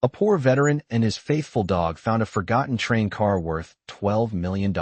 A poor veteran and his faithful dog found a forgotten train car worth $12 million.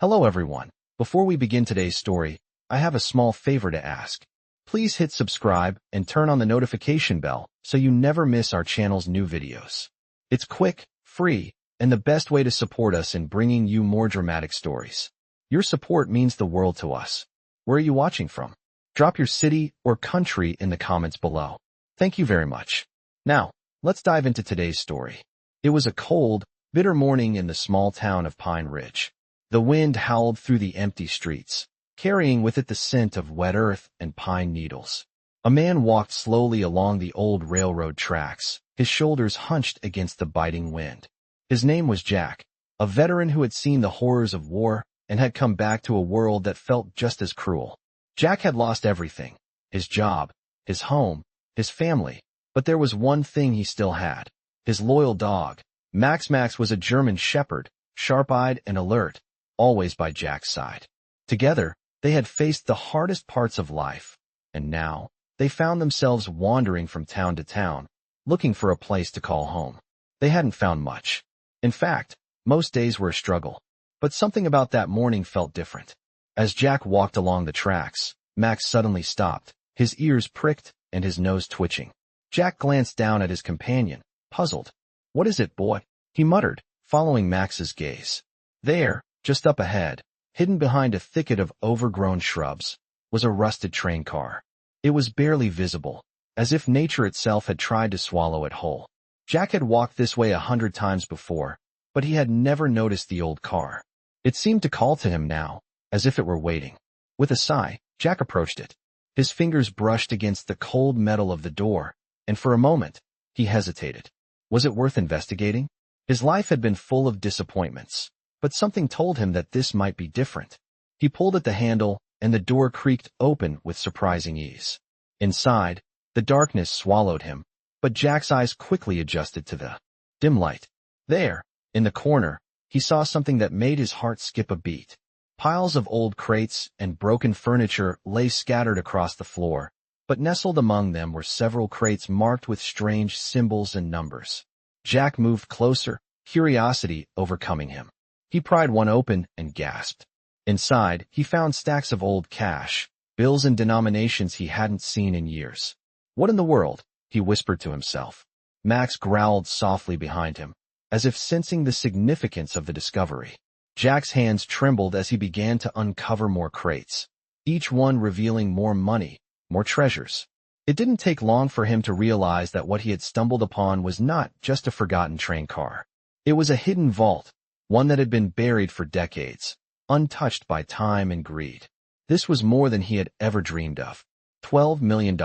Hello everyone. Before we begin today's story, I have a small favor to ask. Please hit subscribe and turn on the notification bell so you never miss our channel's new videos. It's quick, free, and the best way to support us in bringing you more dramatic stories. Your support means the world to us. Where are you watching from? Drop your city or country in the comments below. Thank you very much. Now, let's dive into today's story. It was a cold, bitter morning in the small town of Pine Ridge. The wind howled through the empty streets, carrying with it the scent of wet earth and pine needles. A man walked slowly along the old railroad tracks, his shoulders hunched against the biting wind. His name was Jack, a veteran who had seen the horrors of war and had come back to a world that felt just as cruel. Jack had lost everything, his job, his home, his family, but there was one thing he still had, his loyal dog. Max was a German shepherd, sharp-eyed and alert, always by Jack's side. Together, they had faced the hardest parts of life, and now, they found themselves wandering from town to town, looking for a place to call home. They hadn't found much. In fact, most days were a struggle. But something about that morning felt different. As Jack walked along the tracks, Max suddenly stopped, his ears pricked and his nose twitching. Jack glanced down at his companion, puzzled. "What is it, boy?" he muttered, following Max's gaze. There, just up ahead, hidden behind a thicket of overgrown shrubs, was a rusted train car. It was barely visible, as if nature itself had tried to swallow it whole. Jack had walked this way 100 times before, but he had never noticed the old car. It seemed to call to him now, as if it were waiting. With a sigh, Jack approached it. His fingers brushed against the cold metal of the door, and for a moment, he hesitated. Was it worth investigating? His life had been full of disappointments, but something told him that this might be different. He pulled at the handle, and the door creaked open with surprising ease. Inside, the darkness swallowed him, but Jack's eyes quickly adjusted to the dim light. There, in the corner, he saw something that made his heart skip a beat. Piles of old crates and broken furniture lay scattered across the floor, but nestled among them were several crates marked with strange symbols and numbers. Jack moved closer, curiosity overcoming him. He pried one open and gasped. Inside, he found stacks of old cash, bills and denominations he hadn't seen in years. "What in the world?" he whispered to himself. Max growled softly behind him, as if sensing the significance of the discovery. Jack's hands trembled as he began to uncover more crates, each one revealing more money, more treasures. It didn't take long for him to realize that what he had stumbled upon was not just a forgotten train car. It was a hidden vault, one that had been buried for decades, untouched by time and greed. This was more than he had ever dreamed of. $12 million.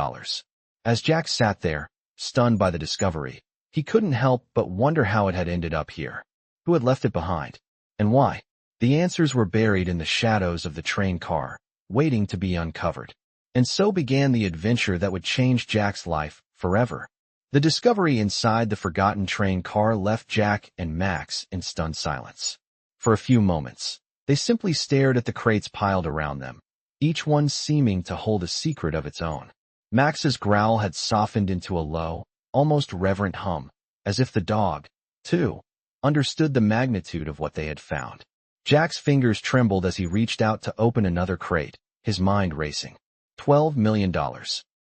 As Jack sat there, stunned by the discovery, he couldn't help but wonder how it had ended up here. Who had left it behind? And why? The answers were buried in the shadows of the train car, waiting to be uncovered. And so began the adventure that would change Jack's life forever. The discovery inside the forgotten train car left Jack and Max in stunned silence. For a few moments, they simply stared at the crates piled around them, each one seeming to hold a secret of its own. Max's growl had softened into a low, almost reverent hum, as if the dog, too, understood the magnitude of what they had found. Jack's fingers trembled as he reached out to open another crate, his mind racing. $12 million.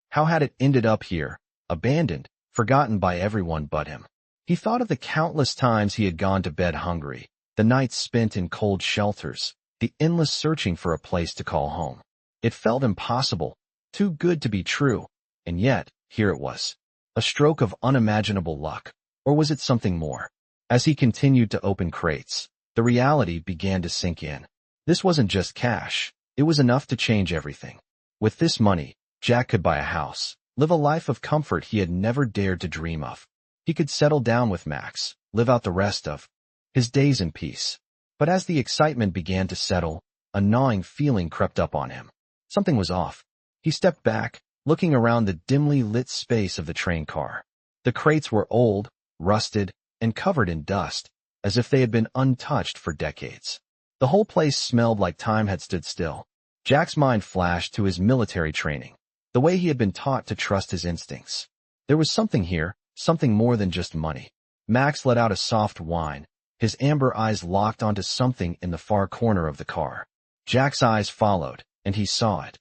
How had it ended up here, abandoned, forgotten by everyone but him? He thought of the countless times he had gone to bed hungry, the nights spent in cold shelters, the endless searching for a place to call home. It felt impossible, too good to be true, and yet, here it was. A stroke of unimaginable luck, or was it something more? As he continued to open crates, the reality began to sink in. This wasn't just cash, it was enough to change everything. With this money, Jack could buy a house, live a life of comfort he had never dared to dream of. He could settle down with Max, live out the rest of his days in peace. But as the excitement began to settle, a gnawing feeling crept up on him. Something was off. He stepped back, looking around the dimly lit space of the train car. The crates were old, rusted, and covered in dust, as if they had been untouched for decades. The whole place smelled like time had stood still. Jack's mind flashed to his military training, the way he had been taught to trust his instincts. There was something here, something more than just money. Max let out a soft whine, his amber eyes locked onto something in the far corner of the car. Jack's eyes followed, and he saw it.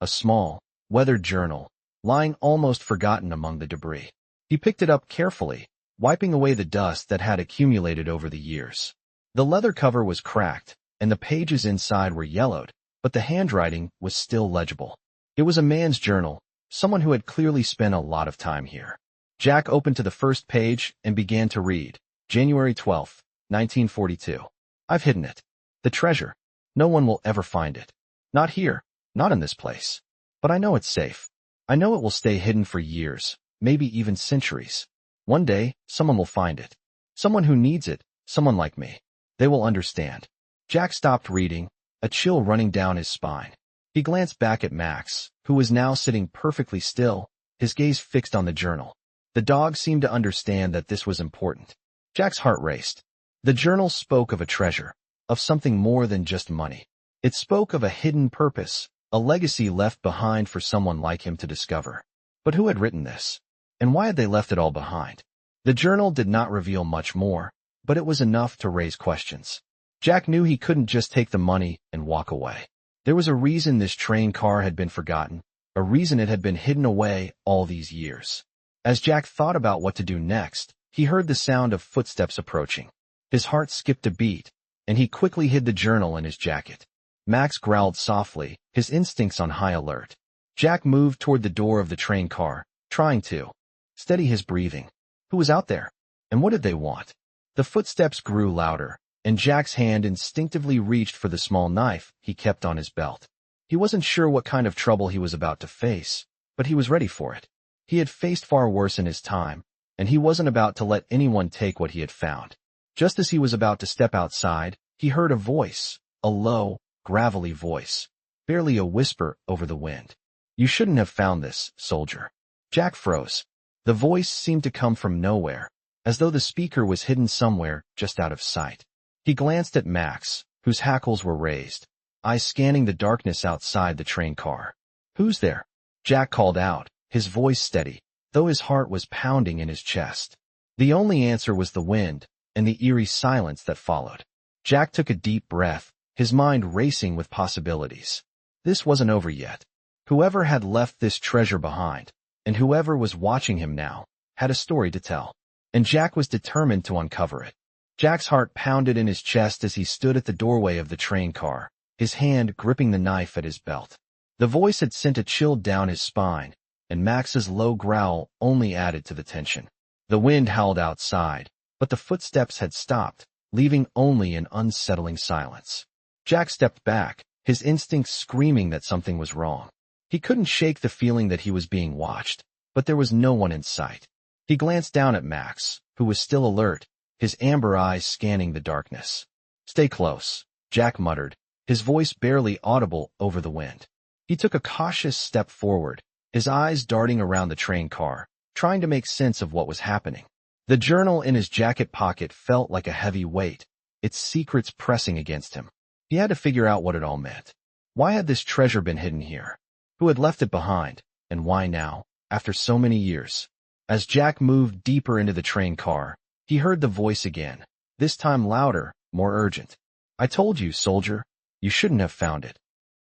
A small, weathered journal, lying almost forgotten among the debris. He picked it up carefully, wiping away the dust that had accumulated over the years. The leather cover was cracked, and the pages inside were yellowed, but the handwriting was still legible. It was a man's journal, someone who had clearly spent a lot of time here. Jack opened to the first page and began to read. January 12, 1942. I've hidden it. The treasure. No one will ever find it. Not here. Not in this place. But I know it's safe. I know it will stay hidden for years, maybe even centuries. One day, someone will find it. Someone who needs it, someone like me. They will understand. Jack stopped reading, a chill running down his spine. He glanced back at Max, who was now sitting perfectly still, his gaze fixed on the journal. The dog seemed to understand that this was important. Jack's heart raced. The journal spoke of a treasure, of something more than just money. It spoke of a hidden purpose, a legacy left behind for someone like him to discover. But who had written this? And why had they left it all behind? The journal did not reveal much more, but it was enough to raise questions. Jack knew he couldn't just take the money and walk away. There was a reason this train car had been forgotten, a reason it had been hidden away all these years. As Jack thought about what to do next, he heard the sound of footsteps approaching. His heart skipped a beat, and he quickly hid the journal in his jacket. Max growled softly, his instincts on high alert. Jack moved toward the door of the train car, trying to steady his breathing. Who was out there? And what did they want? The footsteps grew louder, and Jack's hand instinctively reached for the small knife he kept on his belt. He wasn't sure what kind of trouble he was about to face, but he was ready for it. He had faced far worse in his time, and he wasn't about to let anyone take what he had found. Just as he was about to step outside, he heard a voice, a low, gravelly voice, barely a whisper over the wind. You shouldn't have found this, soldier. Jack froze. The voice seemed to come from nowhere, as though the speaker was hidden somewhere just out of sight. He glanced at Max, whose hackles were raised, eyes scanning the darkness outside the train car. Who's there? Jack called out, his voice steady, though his heart was pounding in his chest. The only answer was the wind and the eerie silence that followed. Jack took a deep breath, his mind racing with possibilities. This wasn't over yet. Whoever had left this treasure behind, and whoever was watching him now, had a story to tell. And Jack was determined to uncover it. Jack's heart pounded in his chest as he stood at the doorway of the train car, his hand gripping the knife at his belt. The voice had sent a chill down his spine, and Max's low growl only added to the tension. The wind howled outside, but the footsteps had stopped, leaving only an unsettling silence. Jack stepped back, his instincts screaming that something was wrong. He couldn't shake the feeling that he was being watched, but there was no one in sight. He glanced down at Max, who was still alert, his amber eyes scanning the darkness. Stay close, Jack muttered, his voice barely audible over the wind. He took a cautious step forward, his eyes darting around the train car, trying to make sense of what was happening. The journal in his jacket pocket felt like a heavy weight, its secrets pressing against him. He had to figure out what it all meant. Why had this treasure been hidden here? Who had left it behind, and why now, after so many years? As Jack moved deeper into the train car, he heard the voice again, this time louder, more urgent. I told you, soldier, you shouldn't have found it.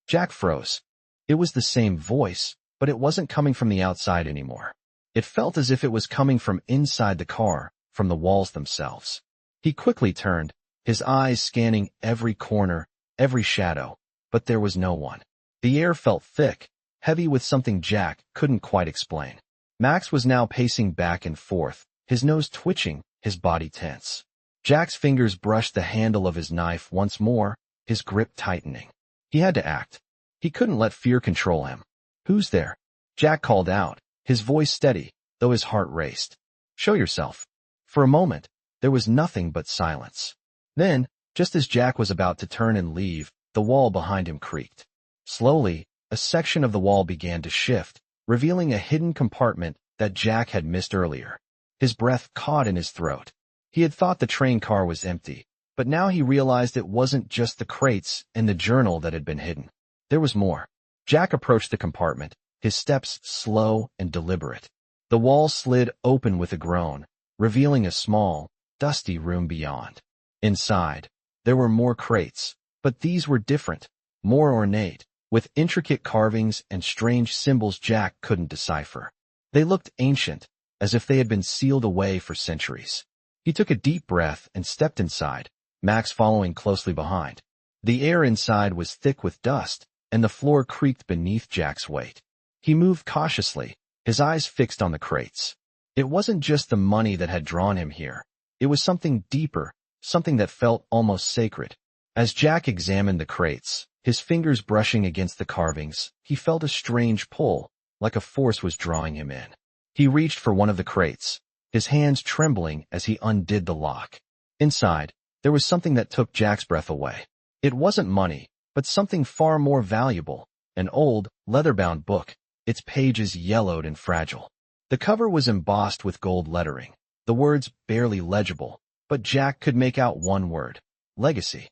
Jack froze. It was the same voice, but it wasn't coming from the outside anymore. It felt as if it was coming from inside the car, from the walls themselves. He quickly turned, his eyes scanning every corner, every shadow, but there was no one. The air felt thick, heavy with something Jack couldn't quite explain. Max was now pacing back and forth, his nose twitching, his body tense. Jack's fingers brushed the handle of his knife once more, his grip tightening. He had to act. He couldn't let fear control him. Who's there? Jack called out, his voice steady, though his heart raced. Show yourself. For a moment, there was nothing but silence. Then, just as Jack was about to turn and leave, the wall behind him creaked. Slowly, a section of the wall began to shift, revealing a hidden compartment that Jack had missed earlier. His breath caught in his throat. He had thought the train car was empty, but now he realized it wasn't just the crates and the journal that had been hidden. There was more. Jack approached the compartment, his steps slow and deliberate. The wall slid open with a groan, revealing a small, dusty room beyond. Inside, there were more crates, but these were different, more ornate, with intricate carvings and strange symbols Jack couldn't decipher. They looked ancient, as if they had been sealed away for centuries. He took a deep breath and stepped inside, Max following closely behind. The air inside was thick with dust, and the floor creaked beneath Jack's weight. He moved cautiously, his eyes fixed on the crates. It wasn't just the money that had drawn him here. It was something deeper, something that felt almost sacred. As Jack examined the crates, his fingers brushing against the carvings, he felt a strange pull, like a force was drawing him in. He reached for one of the crates, his hands trembling as he undid the lock. Inside, there was something that took Jack's breath away. It wasn't money, but something far more valuable, an old, leather-bound book, its pages yellowed and fragile. The cover was embossed with gold lettering, the words barely legible, but Jack could make out one word: legacy.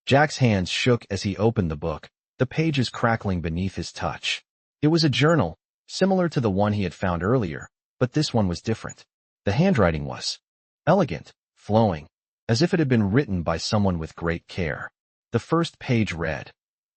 Jack's hands shook as he opened the book, the pages crackling beneath his touch. It was a journal, similar to the one he had found earlier, but this one was different. The handwriting was elegant, flowing, as if it had been written by someone with great care. The first page read,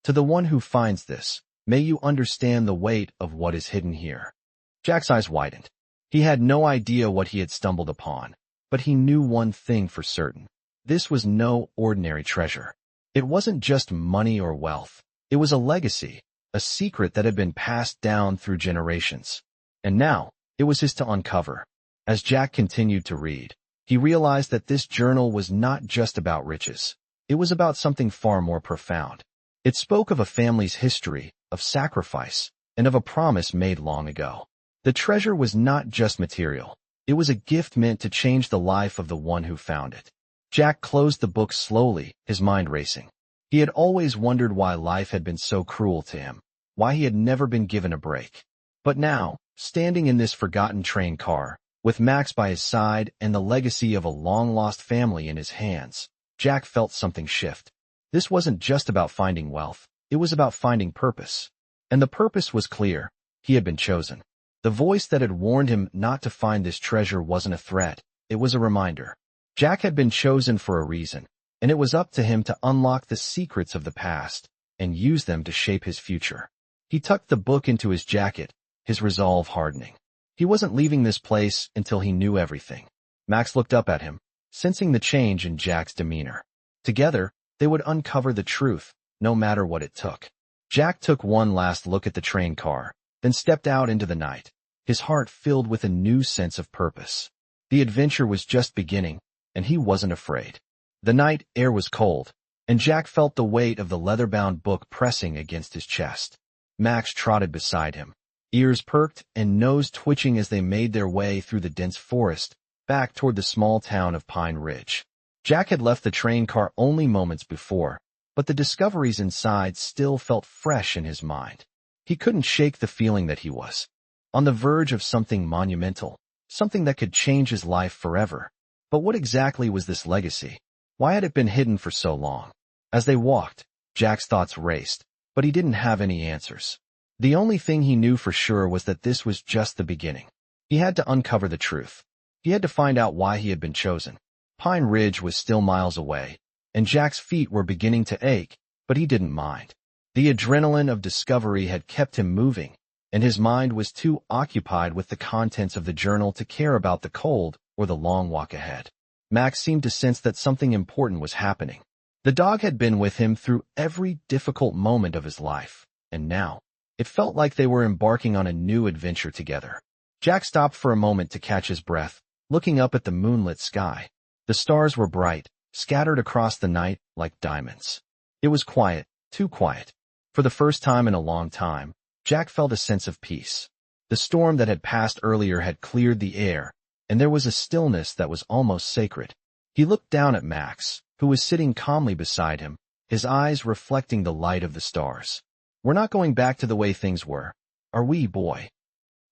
"To the one who finds this, may you understand the weight of what is hidden here." Jack's eyes widened. He had no idea what he had stumbled upon, but he knew one thing for certain. This was no ordinary treasure. It wasn't just money or wealth. It was a legacy, a secret that had been passed down through generations. And now, it was his to uncover. As Jack continued to read, he realized that this journal was not just about riches. It was about something far more profound. It spoke of a family's history, of sacrifice, and of a promise made long ago. The treasure was not just material. It was a gift meant to change the life of the one who found it. Jack closed the book slowly, his mind racing. He had always wondered why life had been so cruel to him, why he had never been given a break. But now, standing in this forgotten train car, with Max by his side and the legacy of a long-lost family in his hands, Jack felt something shift. This wasn't just about finding wealth. It was about finding purpose. And the purpose was clear. He had been chosen. The voice that had warned him not to find this treasure wasn't a threat. It was a reminder. Jack had been chosen for a reason, and it was up to him to unlock the secrets of the past and use them to shape his future. He tucked the book into his jacket, his resolve hardening. He wasn't leaving this place until he knew everything. Max looked up at him, sensing the change in Jack's demeanor. Together, they would uncover the truth, no matter what it took. Jack took one last look at the train car, then stepped out into the night, his heart filled with a new sense of purpose. The adventure was just beginning, and he wasn't afraid. The night air was cold, and Jack felt the weight of the leather-bound book pressing against his chest. Max trotted beside him, ears perked and nose twitching as they made their way through the dense forest, back toward the small town of Pine Ridge. Jack had left the train car only moments before, but the discoveries inside still felt fresh in his mind. He couldn't shake the feeling that he was on the verge of something monumental, something that could change his life forever. But what exactly was this legacy? Why had it been hidden for so long? As they walked, Jack's thoughts raced, but he didn't have any answers. The only thing he knew for sure was that this was just the beginning. He had to uncover the truth. He had to find out why he had been chosen. Pine Ridge was still miles away, and Jack's feet were beginning to ache, but he didn't mind. The adrenaline of discovery had kept him moving, and his mind was too occupied with the contents of the journal to care about the cold or the long walk ahead. Max seemed to sense that something important was happening. The dog had been with him through every difficult moment of his life, and now, it felt like they were embarking on a new adventure together. Jack stopped for a moment to catch his breath, looking up at the moonlit sky. The stars were bright, scattered across the night like diamonds. It was quiet, too quiet. For the first time in a long time, Jack felt a sense of peace. The storm that had passed earlier had cleared the air, and there was a stillness that was almost sacred. He looked down at Max, who was sitting calmly beside him, his eyes reflecting the light of the stars. "We're not going back to the way things were, are we, boy?"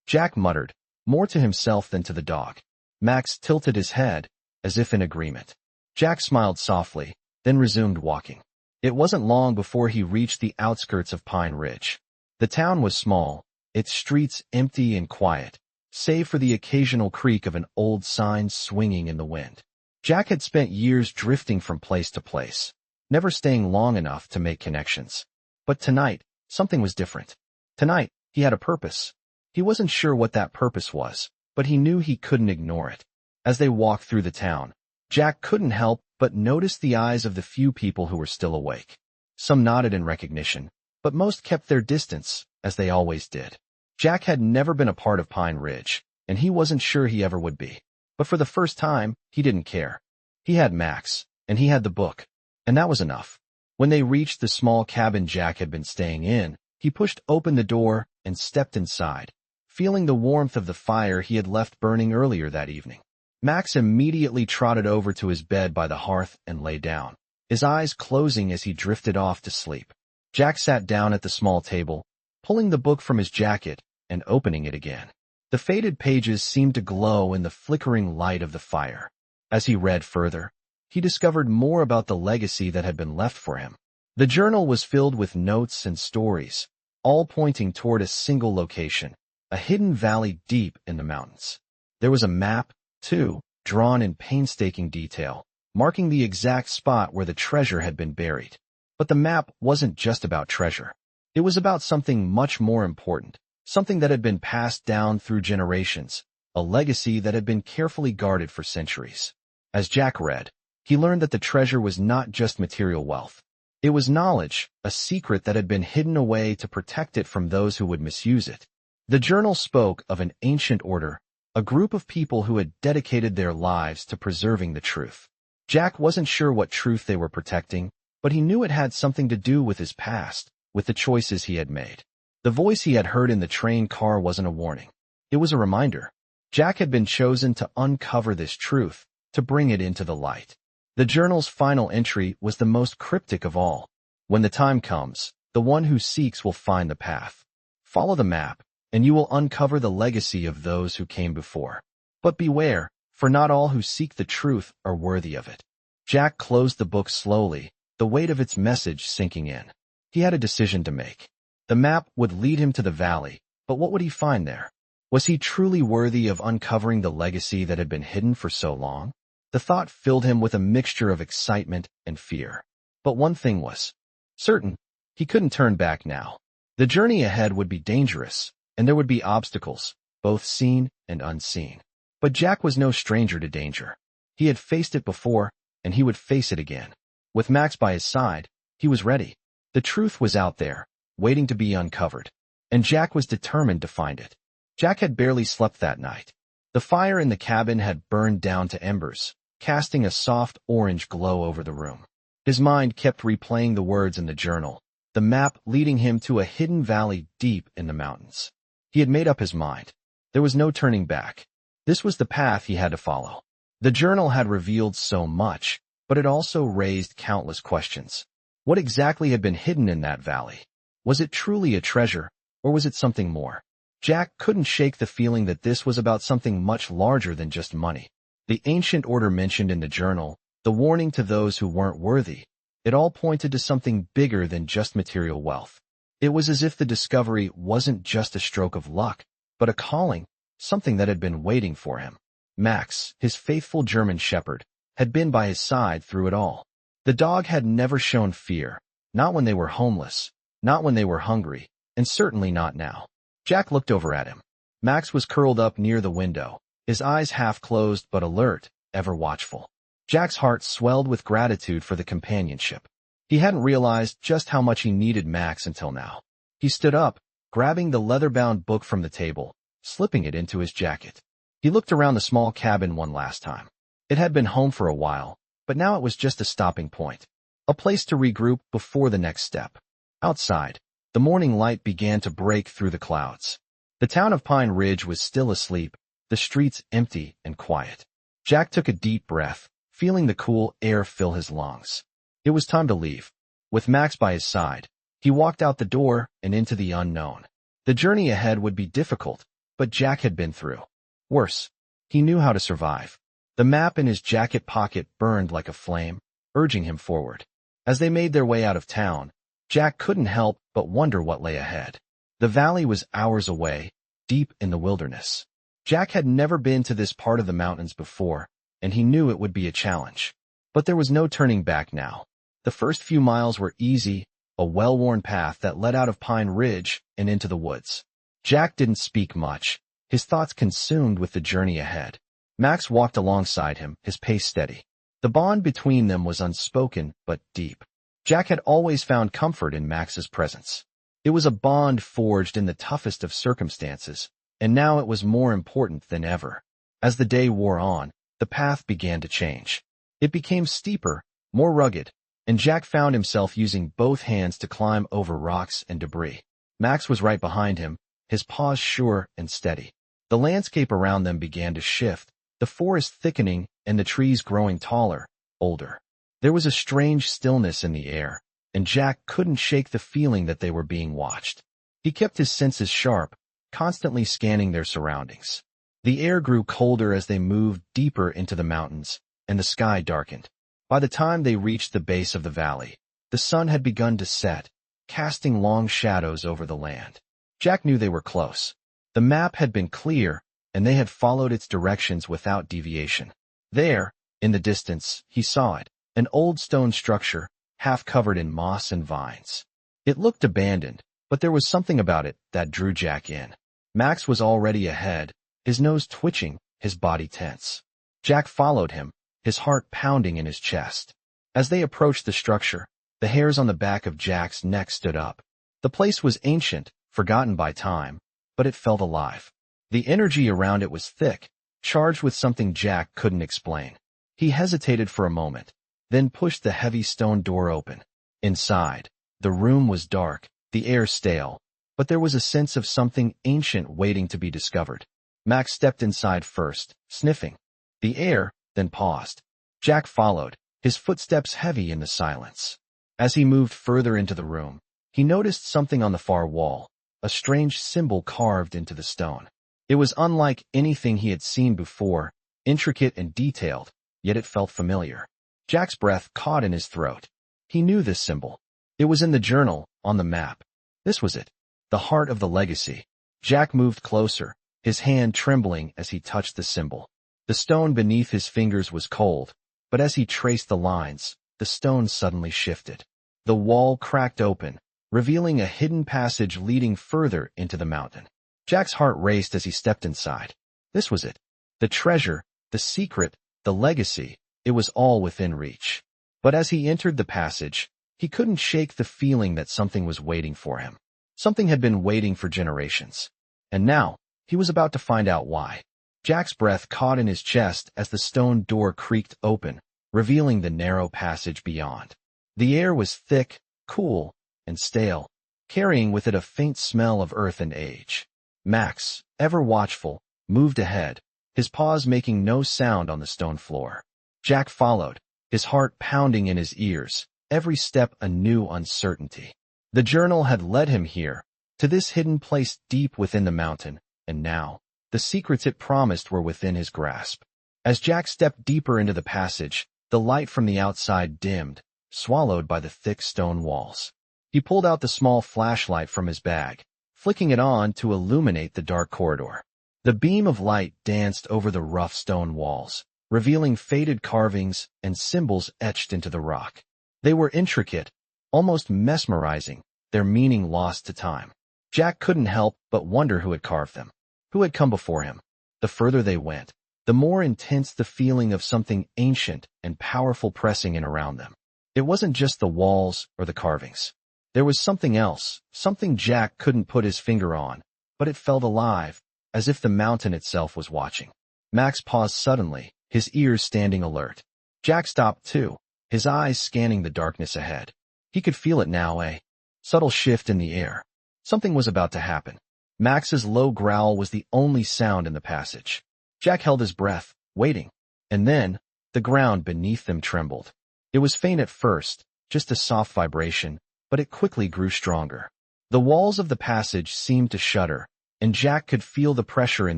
Jack muttered, more to himself than to the dog. Max tilted his head, as if in agreement. Jack smiled softly, then resumed walking. It wasn't long before he reached the outskirts of Pine Ridge. The town was small, its streets empty and quiet, save for the occasional creak of an old sign swinging in the wind. Jack had spent years drifting from place to place, never staying long enough to make connections. But tonight, something was different. Tonight, he had a purpose. He wasn't sure what that purpose was, but he knew he couldn't ignore it. As they walked through the town, Jack couldn't help but notice the eyes of the few people who were still awake. Some nodded in recognition, but most kept their distance, as they always did. Jack had never been a part of Pine Ridge, and he wasn't sure he ever would be. But for the first time, he didn't care. He had Max, and he had the book, and that was enough. When they reached the small cabin Jack had been staying in, he pushed open the door and stepped inside, feeling the warmth of the fire he had left burning earlier that evening. Max immediately trotted over to his bed by the hearth and lay down, his eyes closing as he drifted off to sleep. Jack sat down at the small table, pulling the book from his jacket and opening it again. The faded pages seemed to glow in the flickering light of the fire. As he read further, he discovered more about the legacy that had been left for him. The journal was filled with notes and stories, all pointing toward a single location, a hidden valley deep in the mountains. There was a map, too, drawn in painstaking detail, marking the exact spot where the treasure had been buried. But the map wasn't just about treasure. It was about something much more important, something that had been passed down through generations, a legacy that had been carefully guarded for centuries. As Jack read, he learned that the treasure was not just material wealth. It was knowledge, a secret that had been hidden away to protect it from those who would misuse it. The journal spoke of an ancient order, a group of people who had dedicated their lives to preserving the truth. Jack wasn't sure what truth they were protecting, but he knew it had something to do with his past, with the choices he had made. The voice he had heard in the train car wasn't a warning. It was a reminder. Jack had been chosen to uncover this truth, to bring it into the light. The journal's final entry was the most cryptic of all. When the time comes, the one who seeks will find the path. Follow the map, and you will uncover the legacy of those who came before. But beware, for not all who seek the truth are worthy of it. Jack closed the book slowly, the weight of its message sinking in. He had a decision to make. The map would lead him to the valley, but what would he find there? Was he truly worthy of uncovering the legacy that had been hidden for so long? The thought filled him with a mixture of excitement and fear. But one thing was certain: he couldn't turn back now. The journey ahead would be dangerous, and there would be obstacles, both seen and unseen. But Jack was no stranger to danger. He had faced it before, and he would face it again. With Max by his side, he was ready. The truth was out there, waiting to be uncovered, and Jack was determined to find it. Jack had barely slept that night. The fire in the cabin had burned down to embers, casting a soft orange glow over the room. His mind kept replaying the words in the journal, the map leading him to a hidden valley deep in the mountains. He had made up his mind. There was no turning back. This was the path he had to follow. The journal had revealed so much, but it also raised countless questions. What exactly had been hidden in that valley? Was it truly a treasure, or was it something more? Jack couldn't shake the feeling that this was about something much larger than just money. The ancient order mentioned in the journal, the warning to those who weren't worthy, it all pointed to something bigger than just material wealth. It was as if the discovery wasn't just a stroke of luck, but a calling, something that had been waiting for him. Max, his faithful German shepherd, had been by his side through it all. The dog had never shown fear, not when they were homeless, not when they were hungry, and certainly not now. Jack looked over at him. Max was curled up near the window, his eyes half closed but alert, ever watchful. Jack's heart swelled with gratitude for the companionship. He hadn't realized just how much he needed Max until now. He stood up, grabbing the leather-bound book from the table, slipping it into his jacket. He looked around the small cabin one last time. It had been home for a while, but now it was just a stopping point, a place to regroup before the next step. Outside, the morning light began to break through the clouds. The town of Pine Ridge was still asleep, the streets empty and quiet. Jack took a deep breath, feeling the cool air fill his lungs. It was time to leave. With Max by his side, he walked out the door and into the unknown. The journey ahead would be difficult, but Jack had been through worse. He knew how to survive. The map in his jacket pocket burned like a flame, urging him forward. As they made their way out of town, Jack couldn't help but wonder what lay ahead. The valley was hours away, deep in the wilderness. Jack had never been to this part of the mountains before, and he knew it would be a challenge. But there was no turning back now. The first few miles were easy, a well-worn path that led out of Pine Ridge and into the woods. Jack didn't speak much, his thoughts consumed with the journey ahead. Max walked alongside him, his pace steady. The bond between them was unspoken but deep. Jack had always found comfort in Max's presence. It was a bond forged in the toughest of circumstances, and now it was more important than ever. As the day wore on, the path began to change. It became steeper, more rugged, and Jack found himself using both hands to climb over rocks and debris. Max was right behind him, his paws sure and steady. The landscape around them began to shift, the forest thickening and the trees growing taller, older. There was a strange stillness in the air, and Jack couldn't shake the feeling that they were being watched. He kept his senses sharp, constantly scanning their surroundings. The air grew colder as they moved deeper into the mountains, and the sky darkened. By the time they reached the base of the valley, the sun had begun to set, casting long shadows over the land. Jack knew they were close. The map had been clear, and they had followed its directions without deviation. There, in the distance, he saw it, an old stone structure, half covered in moss and vines. It looked abandoned, but there was something about it that drew Jack in. Max was already ahead, his nose twitching, his body tense. Jack followed him, his heart pounding in his chest. As they approached the structure, the hairs on the back of Jack's neck stood up. The place was ancient, forgotten by time, but it felt alive. The energy around it was thick, charged with something Jack couldn't explain. He hesitated for a moment, then pushed the heavy stone door open. Inside, the room was dark, the air stale, but there was a sense of something ancient waiting to be discovered. Max stepped inside first, sniffing the air, then paused. Jack followed, his footsteps heavy in the silence. As he moved further into the room, he noticed something on the far wall, a strange symbol carved into the stone. It was unlike anything he had seen before, intricate and detailed, yet it felt familiar. Jack's breath caught in his throat. He knew this symbol. It was in the journal, on the map. This was it, the heart of the legacy. Jack moved closer, his hand trembling as he touched the symbol. The stone beneath his fingers was cold, but as he traced the lines, the stone suddenly shifted. The wall cracked open, revealing a hidden passage leading further into the mountain. Jack's heart raced as he stepped inside. This was it. The treasure, the secret, the legacy, it was all within reach. But as he entered the passage, he couldn't shake the feeling that something was waiting for him. Something had been waiting for generations. And now, he was about to find out why. Jack's breath caught in his chest as the stone door creaked open, revealing the narrow passage beyond. The air was thick, cool, and stale, carrying with it a faint smell of earth and age. Max, ever watchful, moved ahead, his paws making no sound on the stone floor. Jack followed, his heart pounding in his ears, every step a new uncertainty. The journal had led him here, to this hidden place deep within the mountain, and now, the secrets it promised were within his grasp. As Jack stepped deeper into the passage, the light from the outside dimmed, swallowed by the thick stone walls. He pulled out the small flashlight from his bag, flicking it on to illuminate the dark corridor. The beam of light danced over the rough stone walls, revealing faded carvings and symbols etched into the rock. They were intricate, almost mesmerizing, their meaning lost to time. Jack couldn't help but wonder who had carved them, who had come before him. The further they went, the more intense the feeling of something ancient and powerful pressing in around them. It wasn't just the walls or the carvings. There was something else, something Jack couldn't put his finger on, but it felt alive, as if the mountain itself was watching. Max paused suddenly, his ears standing alert. Jack stopped too, his eyes scanning the darkness ahead. He could feel it now, a subtle shift in the air. Something was about to happen. Max's low growl was the only sound in the passage. Jack held his breath, waiting, and then, the ground beneath them trembled. It was faint at first, just a soft vibration, but it quickly grew stronger. The walls of the passage seemed to shudder, and Jack could feel the pressure in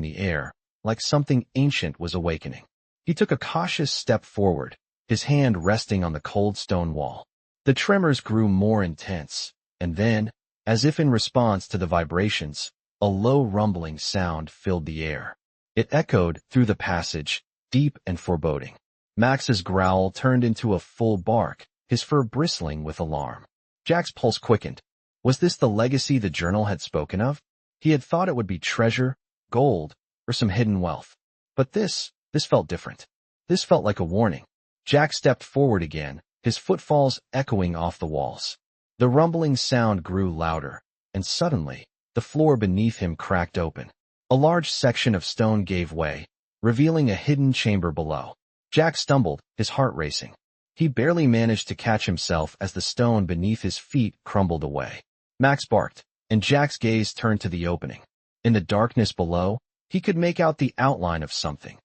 the air, like something ancient was awakening. He took a cautious step forward, his hand resting on the cold stone wall. The tremors grew more intense, and then, as if in response to the vibrations, a low rumbling sound filled the air. It echoed through the passage, deep and foreboding. Max's growl turned into a full bark, his fur bristling with alarm. Jack's pulse quickened. Was this the legacy the journal had spoken of? He had thought it would be treasure, gold, or some hidden wealth. But this felt different. This felt like a warning. Jack stepped forward again, his footfalls echoing off the walls. The rumbling sound grew louder, and suddenly, the floor beneath him cracked open. A large section of stone gave way, revealing a hidden chamber below. Jack stumbled, his heart racing. He barely managed to catch himself as the stone beneath his feet crumbled away. Max barked, and Jack's gaze turned to the opening. In the darkness below, he could make out the outline of something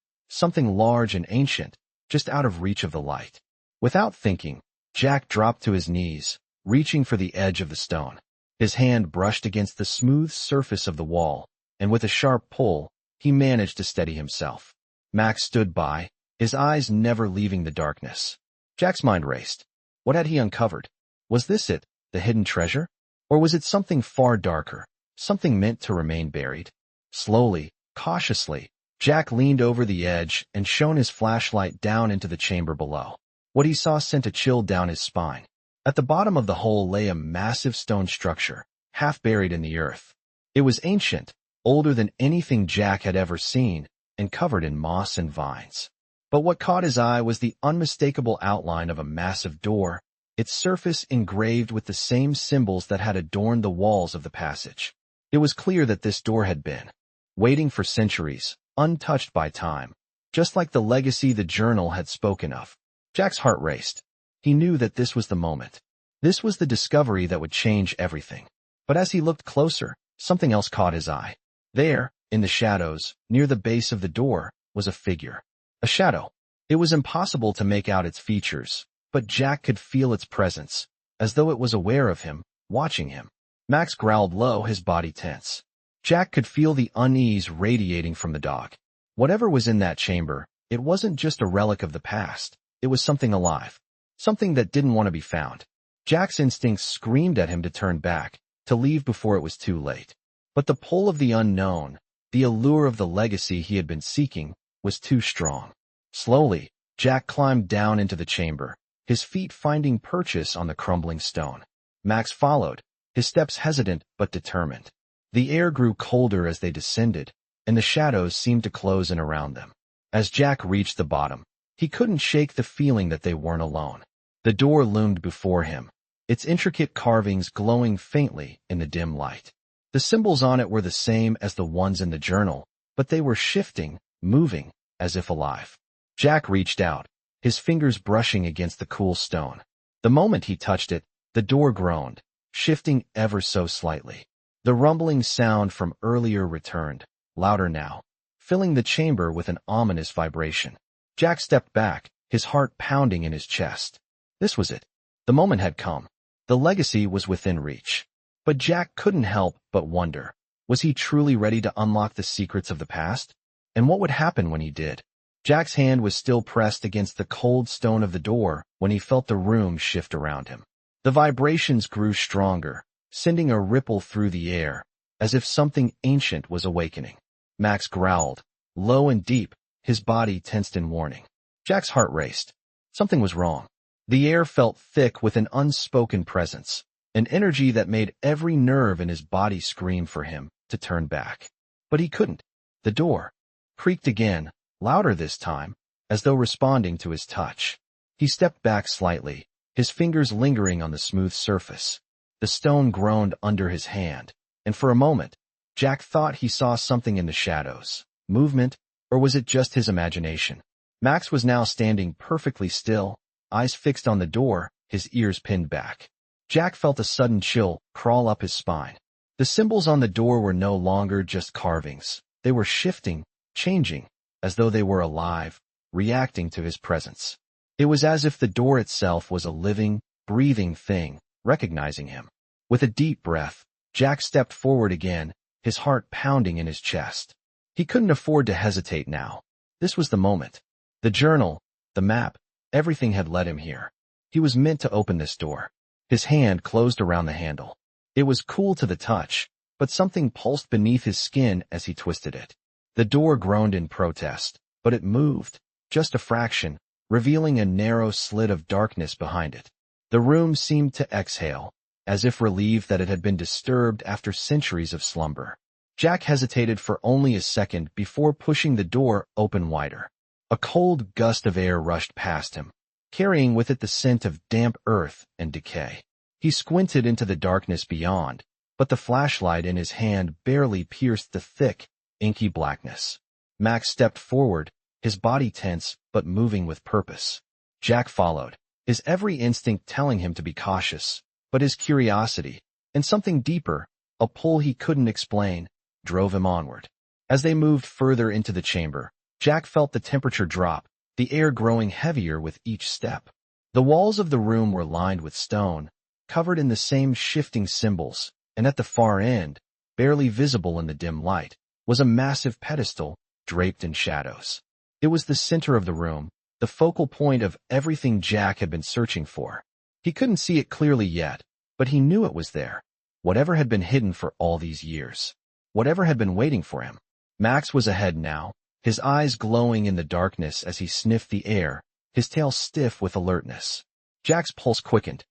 large and ancient, just out of reach of the light. Without thinking, Jack dropped to his knees, reaching for the edge of the stone. His hand brushed against the smooth surface of the wall, and with a sharp pull, he managed to steady himself. Max stood by, his eyes never leaving the darkness. Jack's mind raced. What had he uncovered? Was this it, the hidden treasure? Or was it something far darker, something meant to remain buried? Slowly, cautiously, Jack leaned over the edge and shone his flashlight down into the chamber below. What he saw sent a chill down his spine. At the bottom of the hole lay a massive stone structure, half buried in the earth. It was ancient, older than anything Jack had ever seen, and covered in moss and vines. But what caught his eye was the unmistakable outline of a massive door, its surface engraved with the same symbols that had adorned the walls of the passage. It was clear that this door had been waiting for centuries, untouched by time, just like the legacy the journal had spoken of. Jack's heart raced. He knew that this was the moment. This was the discovery that would change everything. But as he looked closer, something else caught his eye. There, in the shadows, near the base of the door, was a figure. A shadow. It was impossible to make out its features, but Jack could feel its presence, as though it was aware of him, watching him. Max growled low, his body tense. Jack could feel the unease radiating from the dog. Whatever was in that chamber, it wasn't just a relic of the past. It was something alive. Something that didn't want to be found. Jack's instincts screamed at him to turn back, to leave before it was too late. But the pull of the unknown, the allure of the legacy he had been seeking, was too strong. Slowly, Jack climbed down into the chamber, his feet finding purchase on the crumbling stone. Max followed, his steps hesitant but determined. The air grew colder as they descended, and the shadows seemed to close in around them. As Jack reached the bottom, he couldn't shake the feeling that they weren't alone. The door loomed before him, its intricate carvings glowing faintly in the dim light. The symbols on it were the same as the ones in the journal, but they were shifting, moving, as if alive. Jack reached out, his fingers brushing against the cool stone. The moment he touched it, the door groaned, shifting ever so slightly. The rumbling sound from earlier returned, louder now, filling the chamber with an ominous vibration. Jack stepped back, his heart pounding in his chest. This was it. The moment had come. The legacy was within reach. But Jack couldn't help but wonder, was he truly ready to unlock the secrets of the past? And what would happen when he did? Jack's hand was still pressed against the cold stone of the door when he felt the room shift around him. The vibrations grew stronger, sending a ripple through the air, as if something ancient was awakening. Max growled, low and deep, his body tensed in warning. Jack's heart raced. Something was wrong. The air felt thick with an unspoken presence, an energy that made every nerve in his body scream for him to turn back. But he couldn't. The door creaked again, louder this time, as though responding to his touch. He stepped back slightly, his fingers lingering on the smooth surface. The stone groaned under his hand, and for a moment, Jack thought he saw something in the shadows. Movement, or was it just his imagination? Max was now standing perfectly still, eyes fixed on the door, his ears pinned back. Jack felt a sudden chill crawl up his spine. The symbols on the door were no longer just carvings. They were shifting, changing, as though they were alive, reacting to his presence. It was as if the door itself was a living, breathing thing, recognizing him. With a deep breath, Jack stepped forward again, his heart pounding in his chest. He couldn't afford to hesitate now. This was the moment. The journal, the map, everything had led him here. He was meant to open this door. His hand closed around the handle. It was cool to the touch, but something pulsed beneath his skin as he twisted it. The door groaned in protest, but it moved, just a fraction, revealing a narrow slit of darkness behind it. The room seemed to exhale, as if relieved that it had been disturbed after centuries of slumber. Jack hesitated for only a second before pushing the door open wider. A cold gust of air rushed past him, carrying with it the scent of damp earth and decay. He squinted into the darkness beyond, but the flashlight in his hand barely pierced the thick, inky blackness. Max stepped forward, his body tense but moving with purpose. Jack followed, his every instinct telling him to be cautious, but his curiosity, and something deeper, a pull he couldn't explain, drove him onward. As they moved further into the chamber, Jack felt the temperature drop, the air growing heavier with each step. The walls of the room were lined with stone, covered in the same shifting symbols, and at the far end, barely visible in the dim light, was a massive pedestal draped in shadows. It was the center of the room, the focal point of everything Jack had been searching for. He couldn't see it clearly yet, but he knew it was there. Whatever had been hidden for all these years. Whatever had been waiting for him. Max was ahead now, his eyes glowing in the darkness as he sniffed the air, his tail stiff with alertness. Jack's pulse quickened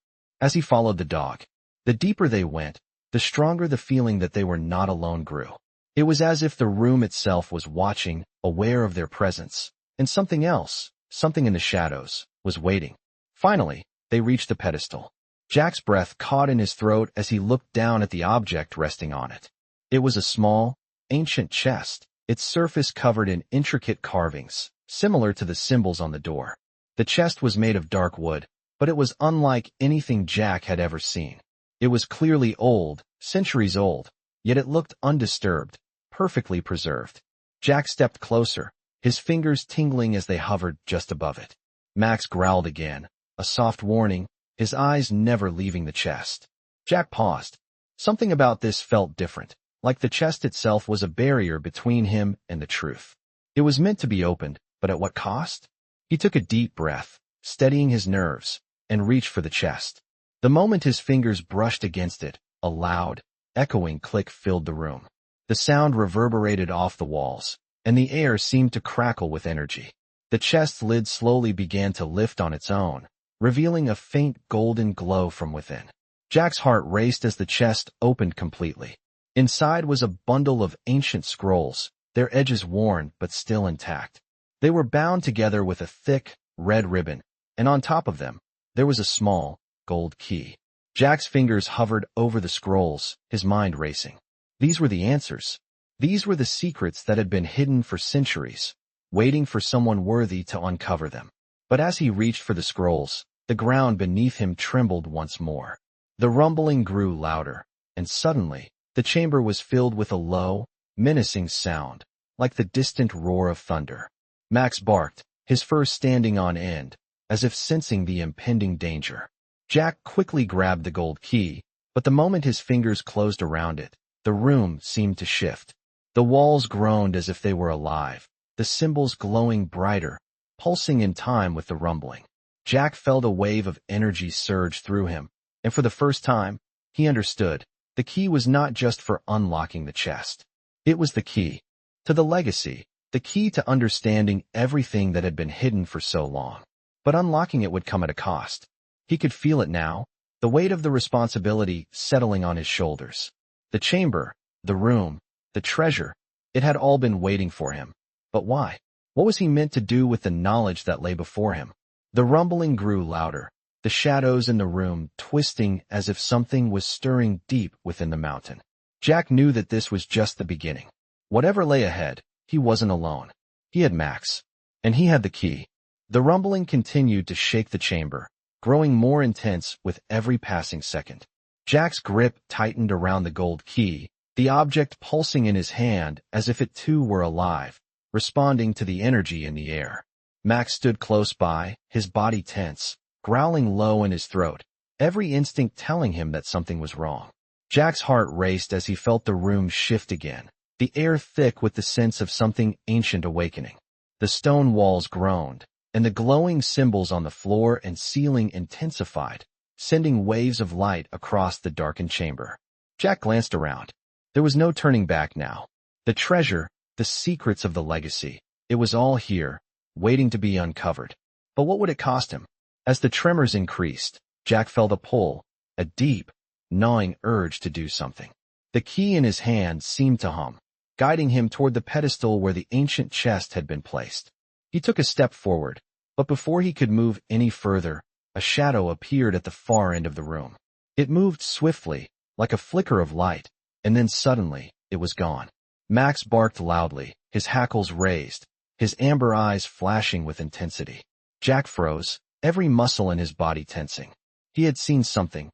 as he followed the dog. The deeper they went, the stronger the feeling that they were not alone grew. It was as if the room itself was watching, aware of their presence, and something else, something in the shadows, was waiting. Finally, they reached the pedestal. Jack's breath caught in his throat as he looked down at the object resting on it. It was a small, ancient chest, its surface covered in intricate carvings, similar to the symbols on the door. The chest was made of dark wood, but it was unlike anything Jack had ever seen. It was clearly old, centuries old, yet it looked undisturbed, perfectly preserved. Jack stepped closer, his fingers tingling as they hovered just above it. Max growled again, a soft warning, his eyes never leaving the chest. Jack paused. Something about this felt different, like the chest itself was a barrier between him and the truth. It was meant to be opened, but at what cost? He took a deep breath, steadying his nerves, and reached for the chest. The moment his fingers brushed against it, a loud, echoing click filled the room. The sound reverberated off the walls, and the air seemed to crackle with energy. The chest's lid slowly began to lift on its own, revealing a faint golden glow from within. Jack's heart raced as the chest opened completely. Inside was a bundle of ancient scrolls, their edges worn but still intact. They were bound together with a thick, red ribbon, and on top of them, there was a small, gold key. Jack's fingers hovered over the scrolls, his mind racing. These were the answers. These were the secrets that had been hidden for centuries, waiting for someone worthy to uncover them. But as he reached for the scrolls, the ground beneath him trembled once more. The rumbling grew louder, and suddenly, the chamber was filled with a low, menacing sound, like the distant roar of thunder. Max barked, his fur standing on end, as if sensing the impending danger. Jack quickly grabbed the gold key, but the moment his fingers closed around it, the room seemed to shift. The walls groaned as if they were alive, the symbols glowing brighter, pulsing in time with the rumbling. Jack felt a wave of energy surge through him, and for the first time, he understood. The key was not just for unlocking the chest. It was the key to the legacy, the key to understanding everything that had been hidden for so long. But unlocking it would come at a cost. He could feel it now, the weight of the responsibility settling on his shoulders. The chamber, the room, the treasure, it had all been waiting for him. But why? What was he meant to do with the knowledge that lay before him? The rumbling grew louder, the shadows in the room twisting as if something was stirring deep within the mountain. Jack knew that this was just the beginning. Whatever lay ahead, he wasn't alone. He had Max, and he had the key. The rumbling continued to shake the chamber, growing more intense with every passing second. Jack's grip tightened around the gold key, the object pulsing in his hand as if it too were alive, responding to the energy in the air. Max stood close by, his body tense, growling low in his throat, every instinct telling him that something was wrong. Jack's heart raced as he felt the room shift again, the air thick with the sense of something ancient awakening. The stone walls groaned, and the glowing symbols on the floor and ceiling intensified, sending waves of light across the darkened chamber. Jack glanced around. There was no turning back now. The treasure, The secrets of the legacy. It was all here, waiting to be uncovered. But what would it cost him? As the tremors increased, Jack felt a pull, a deep, gnawing urge to do something. The key in his hand seemed to hum, guiding him toward the pedestal where the ancient chest had been placed. He took a step forward, but before he could move any further, a shadow appeared at the far end of the room. It moved swiftly, like a flicker of light, and then suddenly, it was gone. Max barked loudly, his hackles raised, his amber eyes flashing with intensity. Jack froze, every muscle in his body tensing. He had seen something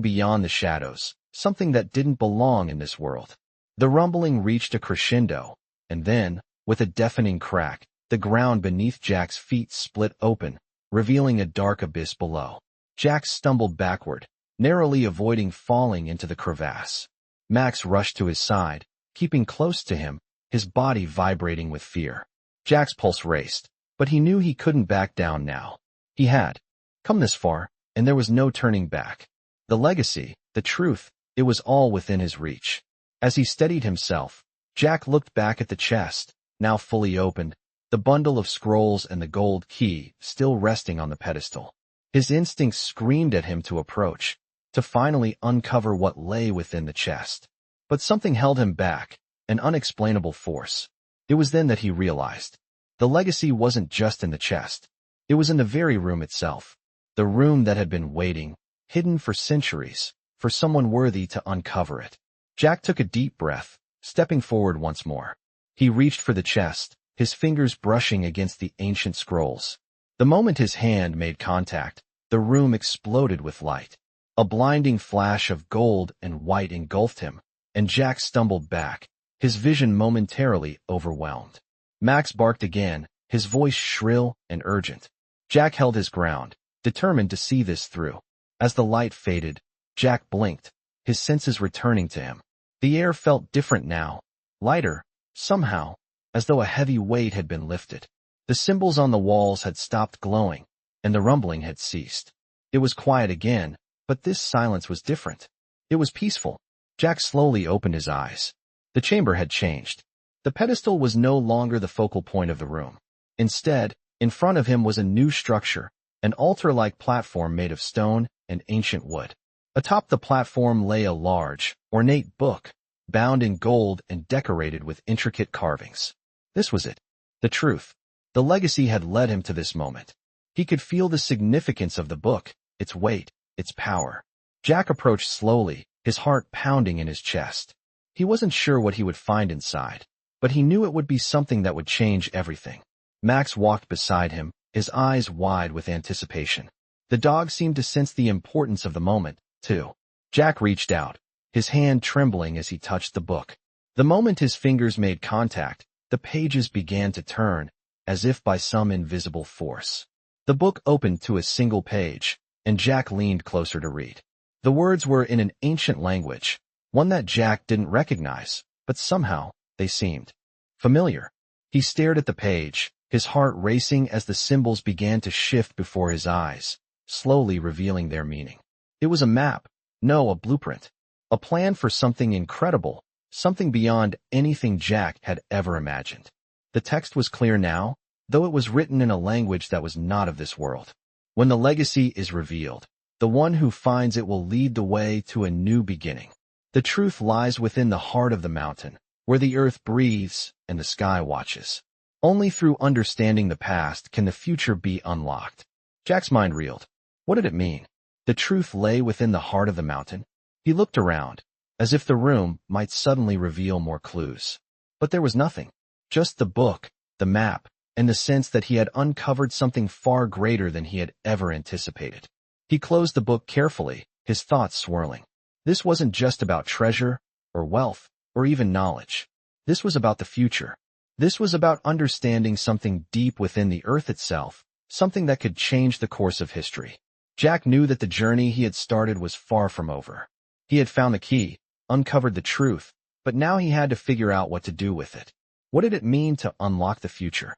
beyond the shadows, something that didn't belong in this world. The rumbling reached a crescendo, and then, with a deafening crack, the ground beneath Jack's feet split open, revealing a dark abyss below. Jack stumbled backward, narrowly avoiding falling into the crevasse. Max rushed to his side, keeping close to him, his body vibrating with fear. Jack's pulse raced, but he knew he couldn't back down now. He had come this far, and there was no turning back. The legacy, the truth, it was all within his reach. As he steadied himself, Jack looked back at the chest, now fully opened, the bundle of scrolls and the gold key still resting on the pedestal. His instincts screamed at him to approach, to finally uncover what lay within the chest. But something held him back, an unexplainable force. It was then that he realized. The legacy wasn't just in the chest. It was in the very room itself. The room that had been waiting, hidden for centuries, for someone worthy to uncover it. Jack took a deep breath, stepping forward once more. He reached for the chest, his fingers brushing against the ancient scrolls. The moment his hand made contact, the room exploded with light. A blinding flash of gold and white engulfed him, and Jack stumbled back, his vision momentarily overwhelmed. Max barked again, his voice shrill and urgent. Jack held his ground, determined to see this through. As the light faded, Jack blinked, his senses returning to him. The air felt different now, lighter, somehow, as though a heavy weight had been lifted. The symbols on the walls had stopped glowing, and the rumbling had ceased. It was quiet again, but this silence was different. It was peaceful. Jack slowly opened his eyes. The chamber had changed. The pedestal was no longer the focal point of the room. Instead, in front of him was a new structure, an altar-like platform made of stone and ancient wood. Atop the platform lay a large, ornate book, bound in gold and decorated with intricate carvings. This was it. The truth. The legacy had led him to this moment. He could feel the significance of the book, its weight, its power. Jack approached slowly, his heart pounding in his chest. He wasn't sure what he would find inside, but he knew it would be something that would change everything. Max walked beside him, his eyes wide with anticipation. The dog seemed to sense the importance of the moment, too. Jack reached out, his hand trembling as he touched the book. The moment his fingers made contact, the pages began to turn, as if by some invisible force. The book opened to a single page, and Jack leaned closer to read. The words were in an ancient language, one that Jack didn't recognize, but somehow, they seemed familiar. He stared at the page, his heart racing as the symbols began to shift before his eyes, slowly revealing their meaning. It was a map, no, a blueprint, a plan for something incredible, something beyond anything Jack had ever imagined. The text was clear now, though it was written in a language that was not of this world. When the legacy is revealed, the one who finds it will lead the way to a new beginning. The truth lies within the heart of the mountain, where the earth breathes and the sky watches. Only through understanding the past can the future be unlocked. Jack's mind reeled. What did it mean? The truth lay within the heart of the mountain. He looked around, as if the room might suddenly reveal more clues. But there was nothing. Just the book, the map, and the sense that he had uncovered something far greater than he had ever anticipated. He closed the book carefully, his thoughts swirling. This wasn't just about treasure, or wealth, or even knowledge. This was about the future. This was about understanding something deep within the earth itself, something that could change the course of history. Jack knew that the journey he had started was far from over. He had found the key, uncovered the truth, but now he had to figure out what to do with it. What did it mean to unlock the future?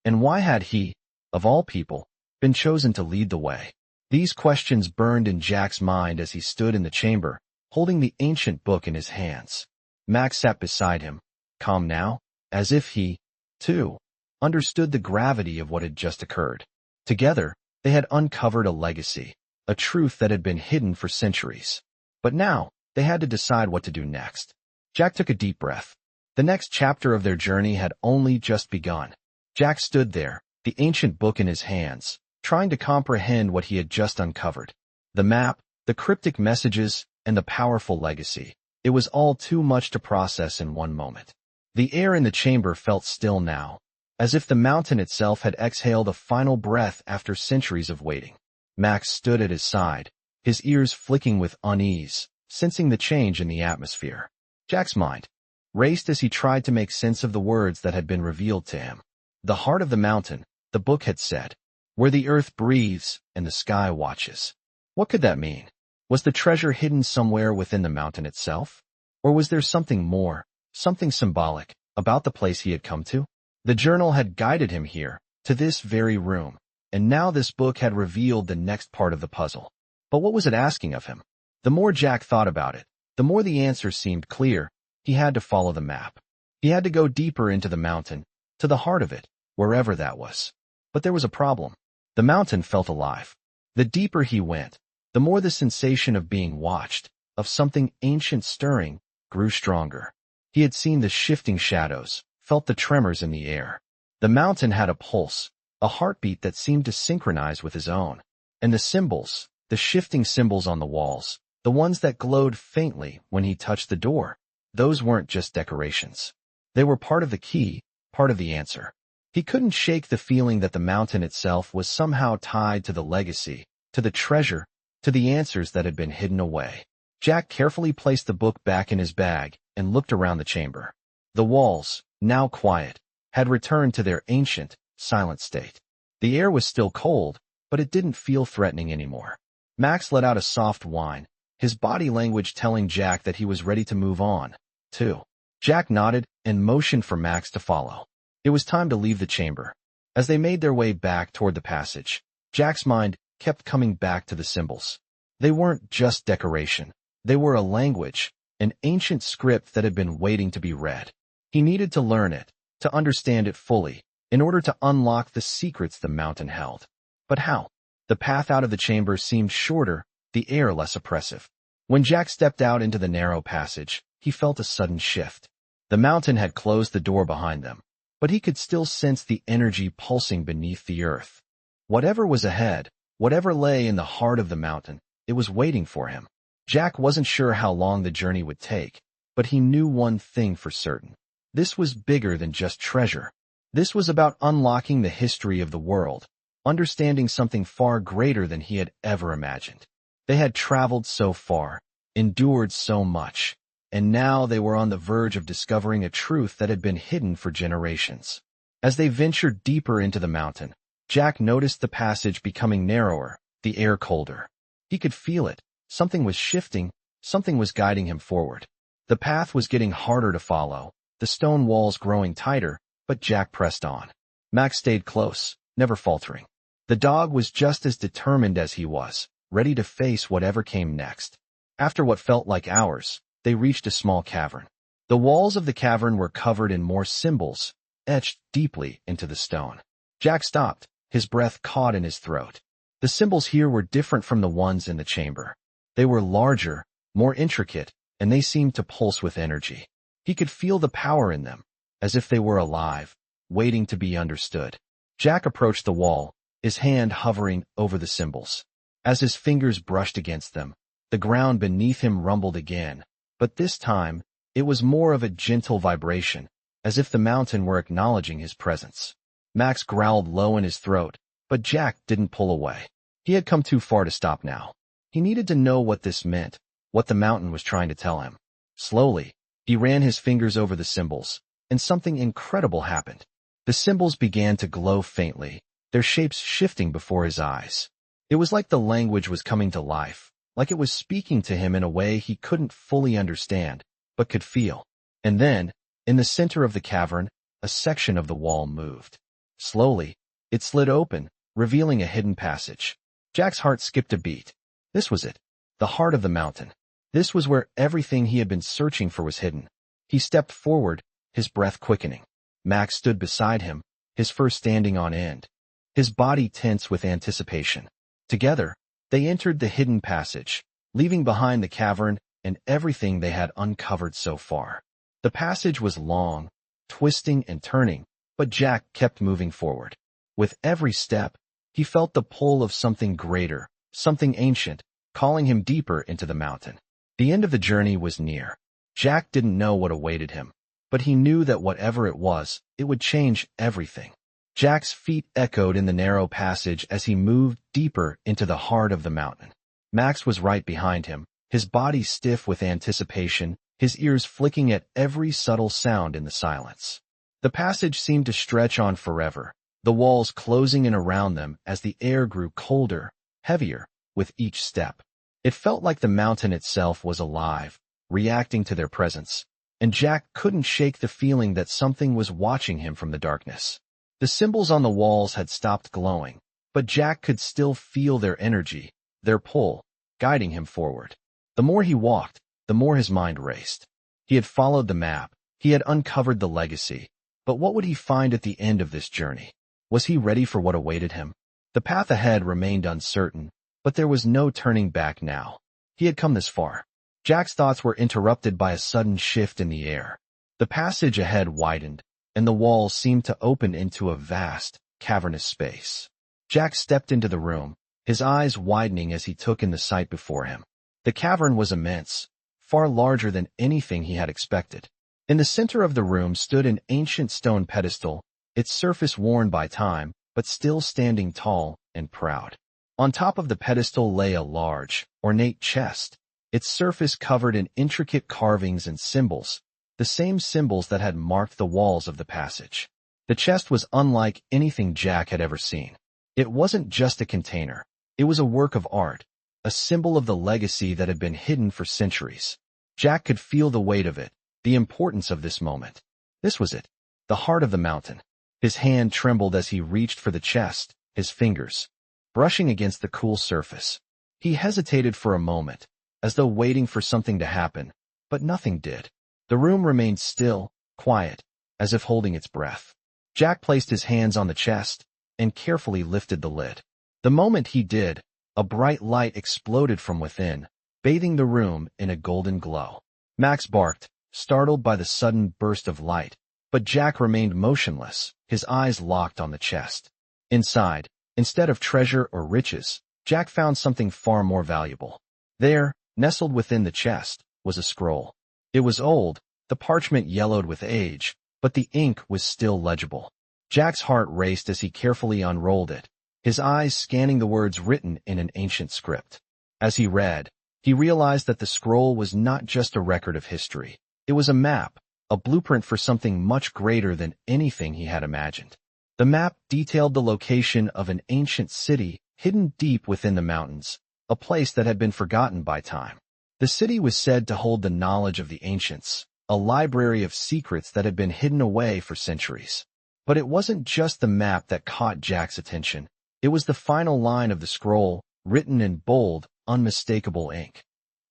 And why had he, of all people, been chosen to lead the way? These questions burned in Jack's mind as he stood in the chamber, holding the ancient book in his hands. Max sat beside him, calm now, as if he, too, understood the gravity of what had just occurred. Together, they had uncovered a legacy, a truth that had been hidden for centuries. But now, they had to decide what to do next. Jack took a deep breath. The next chapter of their journey had only just begun. Jack stood there, the ancient book in his hands, trying to comprehend what he had just uncovered. The map, the cryptic messages, and the powerful legacy. It was all too much to process in one moment. The air in the chamber felt still now, as if the mountain itself had exhaled a final breath after centuries of waiting. Max stood at his side, his ears flicking with unease, sensing the change in the atmosphere. Jack's mind raced as he tried to make sense of the words that had been revealed to him. The heart of the mountain, the book had said, where the earth breathes and the sky watches. What could that mean? Was the treasure hidden somewhere within the mountain itself? Or was there something more, something symbolic, about the place he had come to? The journal had guided him here, to this very room, and now this book had revealed the next part of the puzzle. But what was it asking of him? The more Jack thought about it, the more the answer seemed clear. He had to follow the map. He had to go deeper into the mountain, to the heart of it, wherever that was. But there was a problem. The mountain felt alive. The deeper he went, the more the sensation of being watched, of something ancient stirring, grew stronger. He had seen the shifting shadows, felt the tremors in the air. The mountain had a pulse, a heartbeat that seemed to synchronize with his own. And the symbols, the shifting symbols on the walls, the ones that glowed faintly when he touched the door, those weren't just decorations. They were part of the key, part of the answer. He couldn't shake the feeling that the mountain itself was somehow tied to the legacy, to the treasure, to the answers that had been hidden away. Jack carefully placed the book back in his bag and looked around the chamber. The walls, now quiet, had returned to their ancient, silent state. The air was still cold, but it didn't feel threatening anymore. Max let out a soft whine, his body language telling Jack that he was ready to move on, too. Jack nodded and motioned for Max to follow. It was time to leave the chamber. As they made their way back toward the passage, Jack's mind kept coming back to the symbols. They weren't just decoration. They were a language, an ancient script that had been waiting to be read. He needed to learn it, to understand it fully, in order to unlock the secrets the mountain held. But how? The path out of the chamber seemed shorter, the air less oppressive. When Jack stepped out into the narrow passage, he felt a sudden shift. The mountain had closed the door behind them, but he could still sense the energy pulsing beneath the earth. Whatever was ahead, whatever lay in the heart of the mountain, it was waiting for him. Jack wasn't sure how long the journey would take, but he knew one thing for certain. This was bigger than just treasure. This was about unlocking the history of the world, understanding something far greater than he had ever imagined. They had traveled so far, endured so much, and now they were on the verge of discovering a truth that had been hidden for generations. As they ventured deeper into the mountain, Jack noticed the passage becoming narrower, the air colder. He could feel it. Something was shifting, something was guiding him forward. The path was getting harder to follow, the stone walls growing tighter, but Jack pressed on. Max stayed close, never faltering. The dog was just as determined as he was, ready to face whatever came next. After what felt like hours, they reached a small cavern. The walls of the cavern were covered in more symbols, etched deeply into the stone. Jack stopped, his breath caught in his throat. The symbols here were different from the ones in the chamber. They were larger, more intricate, and they seemed to pulse with energy. He could feel the power in them, as if they were alive, waiting to be understood. Jack approached the wall, his hand hovering over the symbols. As his fingers brushed against them, the ground beneath him rumbled again, but this time, it was more of a gentle vibration, as if the mountain were acknowledging his presence. Max growled low in his throat, but Jack didn't pull away. He had come too far to stop now. He needed to know what this meant, what the mountain was trying to tell him. Slowly, he ran his fingers over the symbols, and something incredible happened. The symbols began to glow faintly, their shapes shifting before his eyes. It was like the language was coming to life, like it was speaking to him in a way he couldn't fully understand, but could feel. And then, in the center of the cavern, a section of the wall moved. Slowly, it slid open, revealing a hidden passage. Jack's heart skipped a beat. This was it, the heart of the mountain. This was where everything he had been searching for was hidden. He stepped forward, his breath quickening. Max stood beside him, his fur standing on end, his body tense with anticipation. Together, they entered the hidden passage, leaving behind the cavern and everything they had uncovered so far. The passage was long, twisting and turning, but Jack kept moving forward. With every step, he felt the pull of something greater, something ancient, calling him deeper into the mountain. The end of the journey was near. Jack didn't know what awaited him, but he knew that whatever it was, it would change everything. Jack's feet echoed in the narrow passage as he moved deeper into the heart of the mountain. Max was right behind him, his body stiff with anticipation, his ears flicking at every subtle sound in the silence. The passage seemed to stretch on forever, the walls closing in around them as the air grew colder, heavier, with each step. It felt like the mountain itself was alive, reacting to their presence, and Jack couldn't shake the feeling that something was watching him from the darkness. The symbols on the walls had stopped glowing, but Jack could still feel their energy, their pull, guiding him forward. The more he walked, the more his mind raced. He had followed the map, he had uncovered the legacy, but what would he find at the end of this journey? Was he ready for what awaited him? The path ahead remained uncertain, but there was no turning back now. He had come this far. Jack's thoughts were interrupted by a sudden shift in the air. The passage ahead widened, and the walls seemed to open into a vast, cavernous space. Jack stepped into the room, his eyes widening as he took in the sight before him. The cavern was immense, far larger than anything he had expected. In the center of the room stood an ancient stone pedestal, its surface worn by time, but still standing tall and proud. On top of the pedestal lay a large, ornate chest, its surface covered in intricate carvings and symbols, the same symbols that had marked the walls of the passage. The chest was unlike anything Jack had ever seen. It wasn't just a container. It was a work of art, a symbol of the legacy that had been hidden for centuries. Jack could feel the weight of it, the importance of this moment. This was it, the heart of the mountain. His hand trembled as he reached for the chest, his fingers brushing against the cool surface. He hesitated for a moment, as though waiting for something to happen, but nothing did. The room remained still, quiet, as if holding its breath. Jack placed his hands on the chest and carefully lifted the lid. The moment he did, a bright light exploded from within, bathing the room in a golden glow. Max barked, startled by the sudden burst of light, but Jack remained motionless, his eyes locked on the chest. Inside, instead of treasure or riches, Jack found something far more valuable. There, nestled within the chest, was a scroll. It was old, the parchment yellowed with age, but the ink was still legible. Jack's heart raced as he carefully unrolled it, his eyes scanning the words written in an ancient script. As he read, he realized that the scroll was not just a record of history. It was a map, a blueprint for something much greater than anything he had imagined. The map detailed the location of an ancient city hidden deep within the mountains, a place that had been forgotten by time. The city was said to hold the knowledge of the ancients, a library of secrets that had been hidden away for centuries. But it wasn't just the map that caught Jack's attention. It was the final line of the scroll, written in bold, unmistakable ink.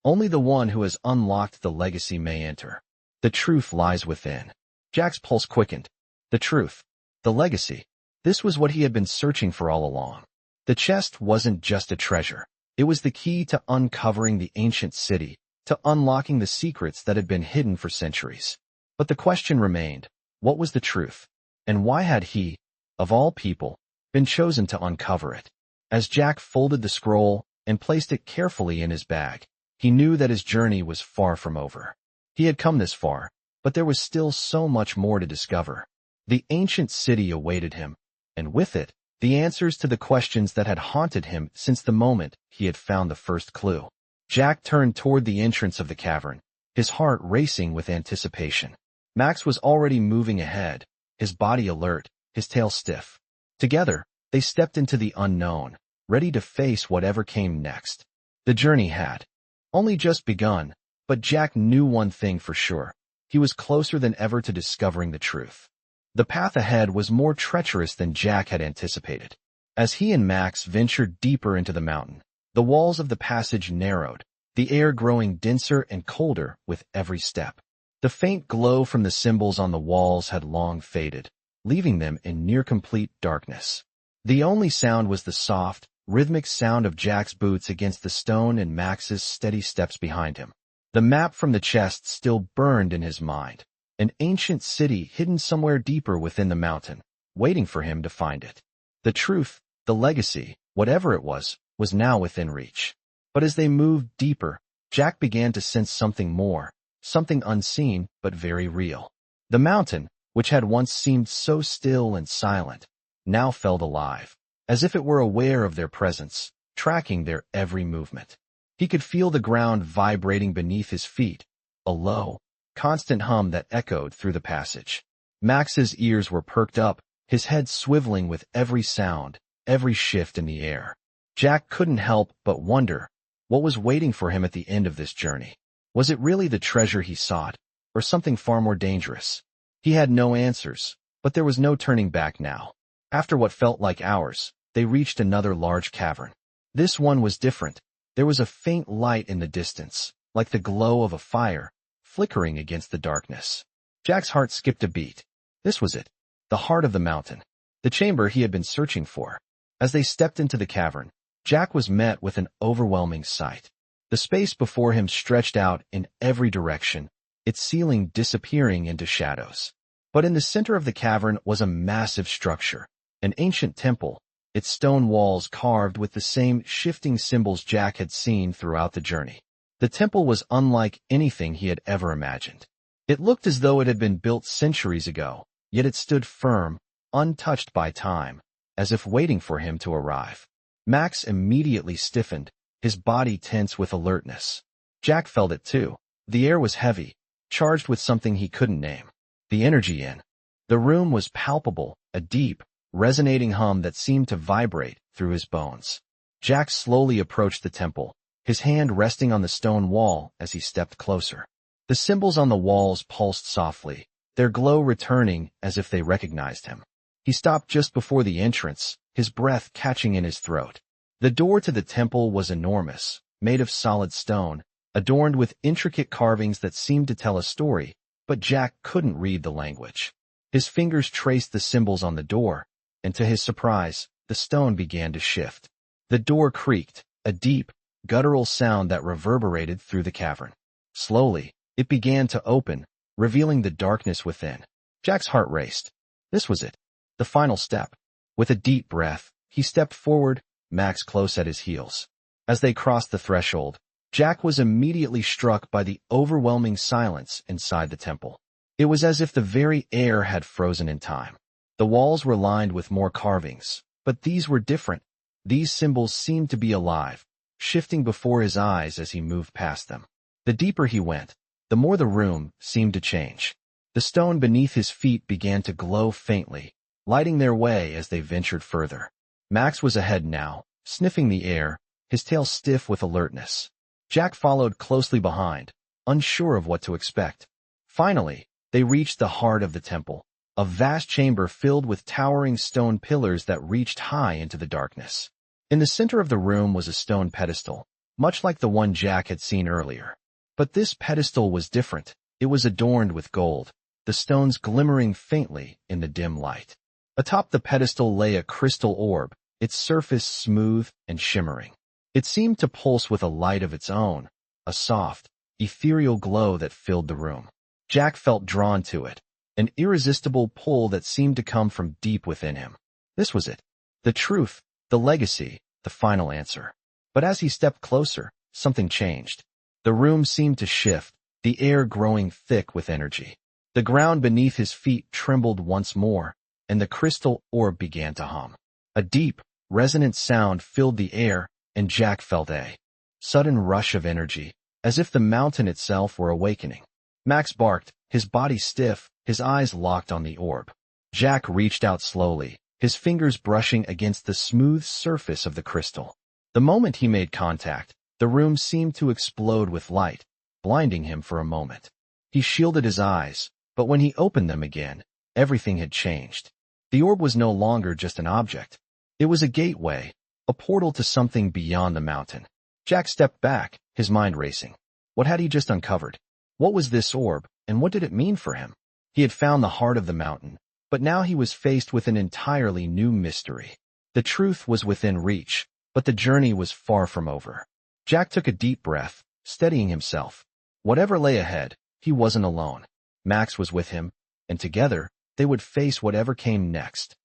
Only the one who has unlocked the legacy may enter. The truth lies within. Jack's pulse quickened. The truth. The legacy. This was what he had been searching for all along. The chest wasn't just a treasure. It was the key to uncovering the ancient city, to unlocking the secrets that had been hidden for centuries. But the question remained, what was the truth? And why had he, of all people, been chosen to uncover it? As Jack folded the scroll and placed it carefully in his bag, he knew that his journey was far from over. He had come this far, but there was still so much more to discover. The ancient city awaited him, and with it, the answers to the questions that had haunted him since the moment he had found the first clue. Jack turned toward the entrance of the cavern, his heart racing with anticipation. Max was already moving ahead, his body alert, his tail stiff. Together, they stepped into the unknown, ready to face whatever came next. The journey had only just begun, but Jack knew one thing for sure. He was closer than ever to discovering the truth. The path ahead was more treacherous than Jack had anticipated. As he and Max ventured deeper into the mountain, the walls of the passage narrowed, the air growing denser and colder with every step. The faint glow from the symbols on the walls had long faded, leaving them in near-complete darkness. The only sound was the soft, rhythmic sound of Jack's boots against the stone and Max's steady steps behind him. The map from the chest still burned in his mind, an ancient city hidden somewhere deeper within the mountain, waiting for him to find it. The truth, the legacy, whatever it was now within reach. But as they moved deeper, Jack began to sense something more, something unseen but very real. The mountain, which had once seemed so still and silent, now felt alive, as if it were aware of their presence, tracking their every movement. He could feel the ground vibrating beneath his feet, a low, constant hum that echoed through the passage. Max's ears were perked up, his head swiveling with every sound, every shift in the air. Jack couldn't help but wonder what was waiting for him at the end of this journey. Was it really the treasure he sought, or something far more dangerous? He had no answers, but there was no turning back now. After what felt like hours, they reached another large cavern. This one was different. There was a faint light in the distance, like the glow of a fire, flickering against the darkness. Jack's heart skipped a beat. This was it, the heart of the mountain, the chamber he had been searching for. As they stepped into the cavern, Jack was met with an overwhelming sight. The space before him stretched out in every direction, its ceiling disappearing into shadows. But in the center of the cavern was a massive structure, an ancient temple, its stone walls carved with the same shifting symbols Jack had seen throughout the journey. The temple was unlike anything he had ever imagined. It looked as though it had been built centuries ago, yet it stood firm, untouched by time, as if waiting for him to arrive. Max immediately stiffened, his body tense with alertness. Jack felt it too. The air was heavy, charged with something he couldn't name. The energy in the room was palpable, a deep, resonating hum that seemed to vibrate through his bones. Jack slowly approached the temple, his hand resting on the stone wall as he stepped closer. The symbols on the walls pulsed softly, their glow returning as if they recognized him. He stopped just before the entrance, his breath catching in his throat. The door to the temple was enormous, made of solid stone, adorned with intricate carvings that seemed to tell a story, but Jack couldn't read the language. His fingers traced the symbols on the door, and to his surprise, the stone began to shift. The door creaked, a deep, guttural sound that reverberated through the cavern. Slowly, it began to open, revealing the darkness within. Jack's heart raced. This was it, the final step. With a deep breath, he stepped forward, Max close at his heels. As they crossed the threshold, Jack was immediately struck by the overwhelming silence inside the temple. It was as if the very air had frozen in time. The walls were lined with more carvings, but these were different. These symbols seemed to be alive, shifting before his eyes as he moved past them. The deeper he went, the more the room seemed to change. The stone beneath his feet began to glow faintly, lighting their way as they ventured further. Max was ahead now, sniffing the air, his tail stiff with alertness. Jack followed closely behind, unsure of what to expect. Finally, they reached the heart of the temple, a vast chamber filled with towering stone pillars that reached high into the darkness. In the center of the room was a stone pedestal, much like the one Jack had seen earlier. But this pedestal was different. It was adorned with gold, the stones glimmering faintly in the dim light. Atop the pedestal lay a crystal orb, its surface smooth and shimmering. It seemed to pulse with a light of its own, a soft, ethereal glow that filled the room. Jack felt drawn to it, an irresistible pull that seemed to come from deep within him. This was it, the truth, the legacy, the final answer. But as he stepped closer, something changed. The room seemed to shift, the air growing thick with energy. The ground beneath his feet trembled once more, and the crystal orb began to hum. A deep, resonant sound filled the air, and Jack felt a sudden rush of energy, as if the mountain itself were awakening. Max barked, his body stiff, his eyes locked on the orb. Jack reached out slowly, his fingers brushing against the smooth surface of the crystal. The moment he made contact, the room seemed to explode with light, blinding him for a moment. He shielded his eyes, but when he opened them again, everything had changed. The orb was no longer just an object. It was a gateway, a portal to something beyond the mountain. Jack stepped back, his mind racing. What had he just uncovered? What was this orb, and what did it mean for him? He had found the heart of the mountain, but now he was faced with an entirely new mystery. The truth was within reach, but the journey was far from over. Jack took a deep breath, steadying himself. Whatever lay ahead, he wasn't alone. Max was with him, and together, they would face whatever came next.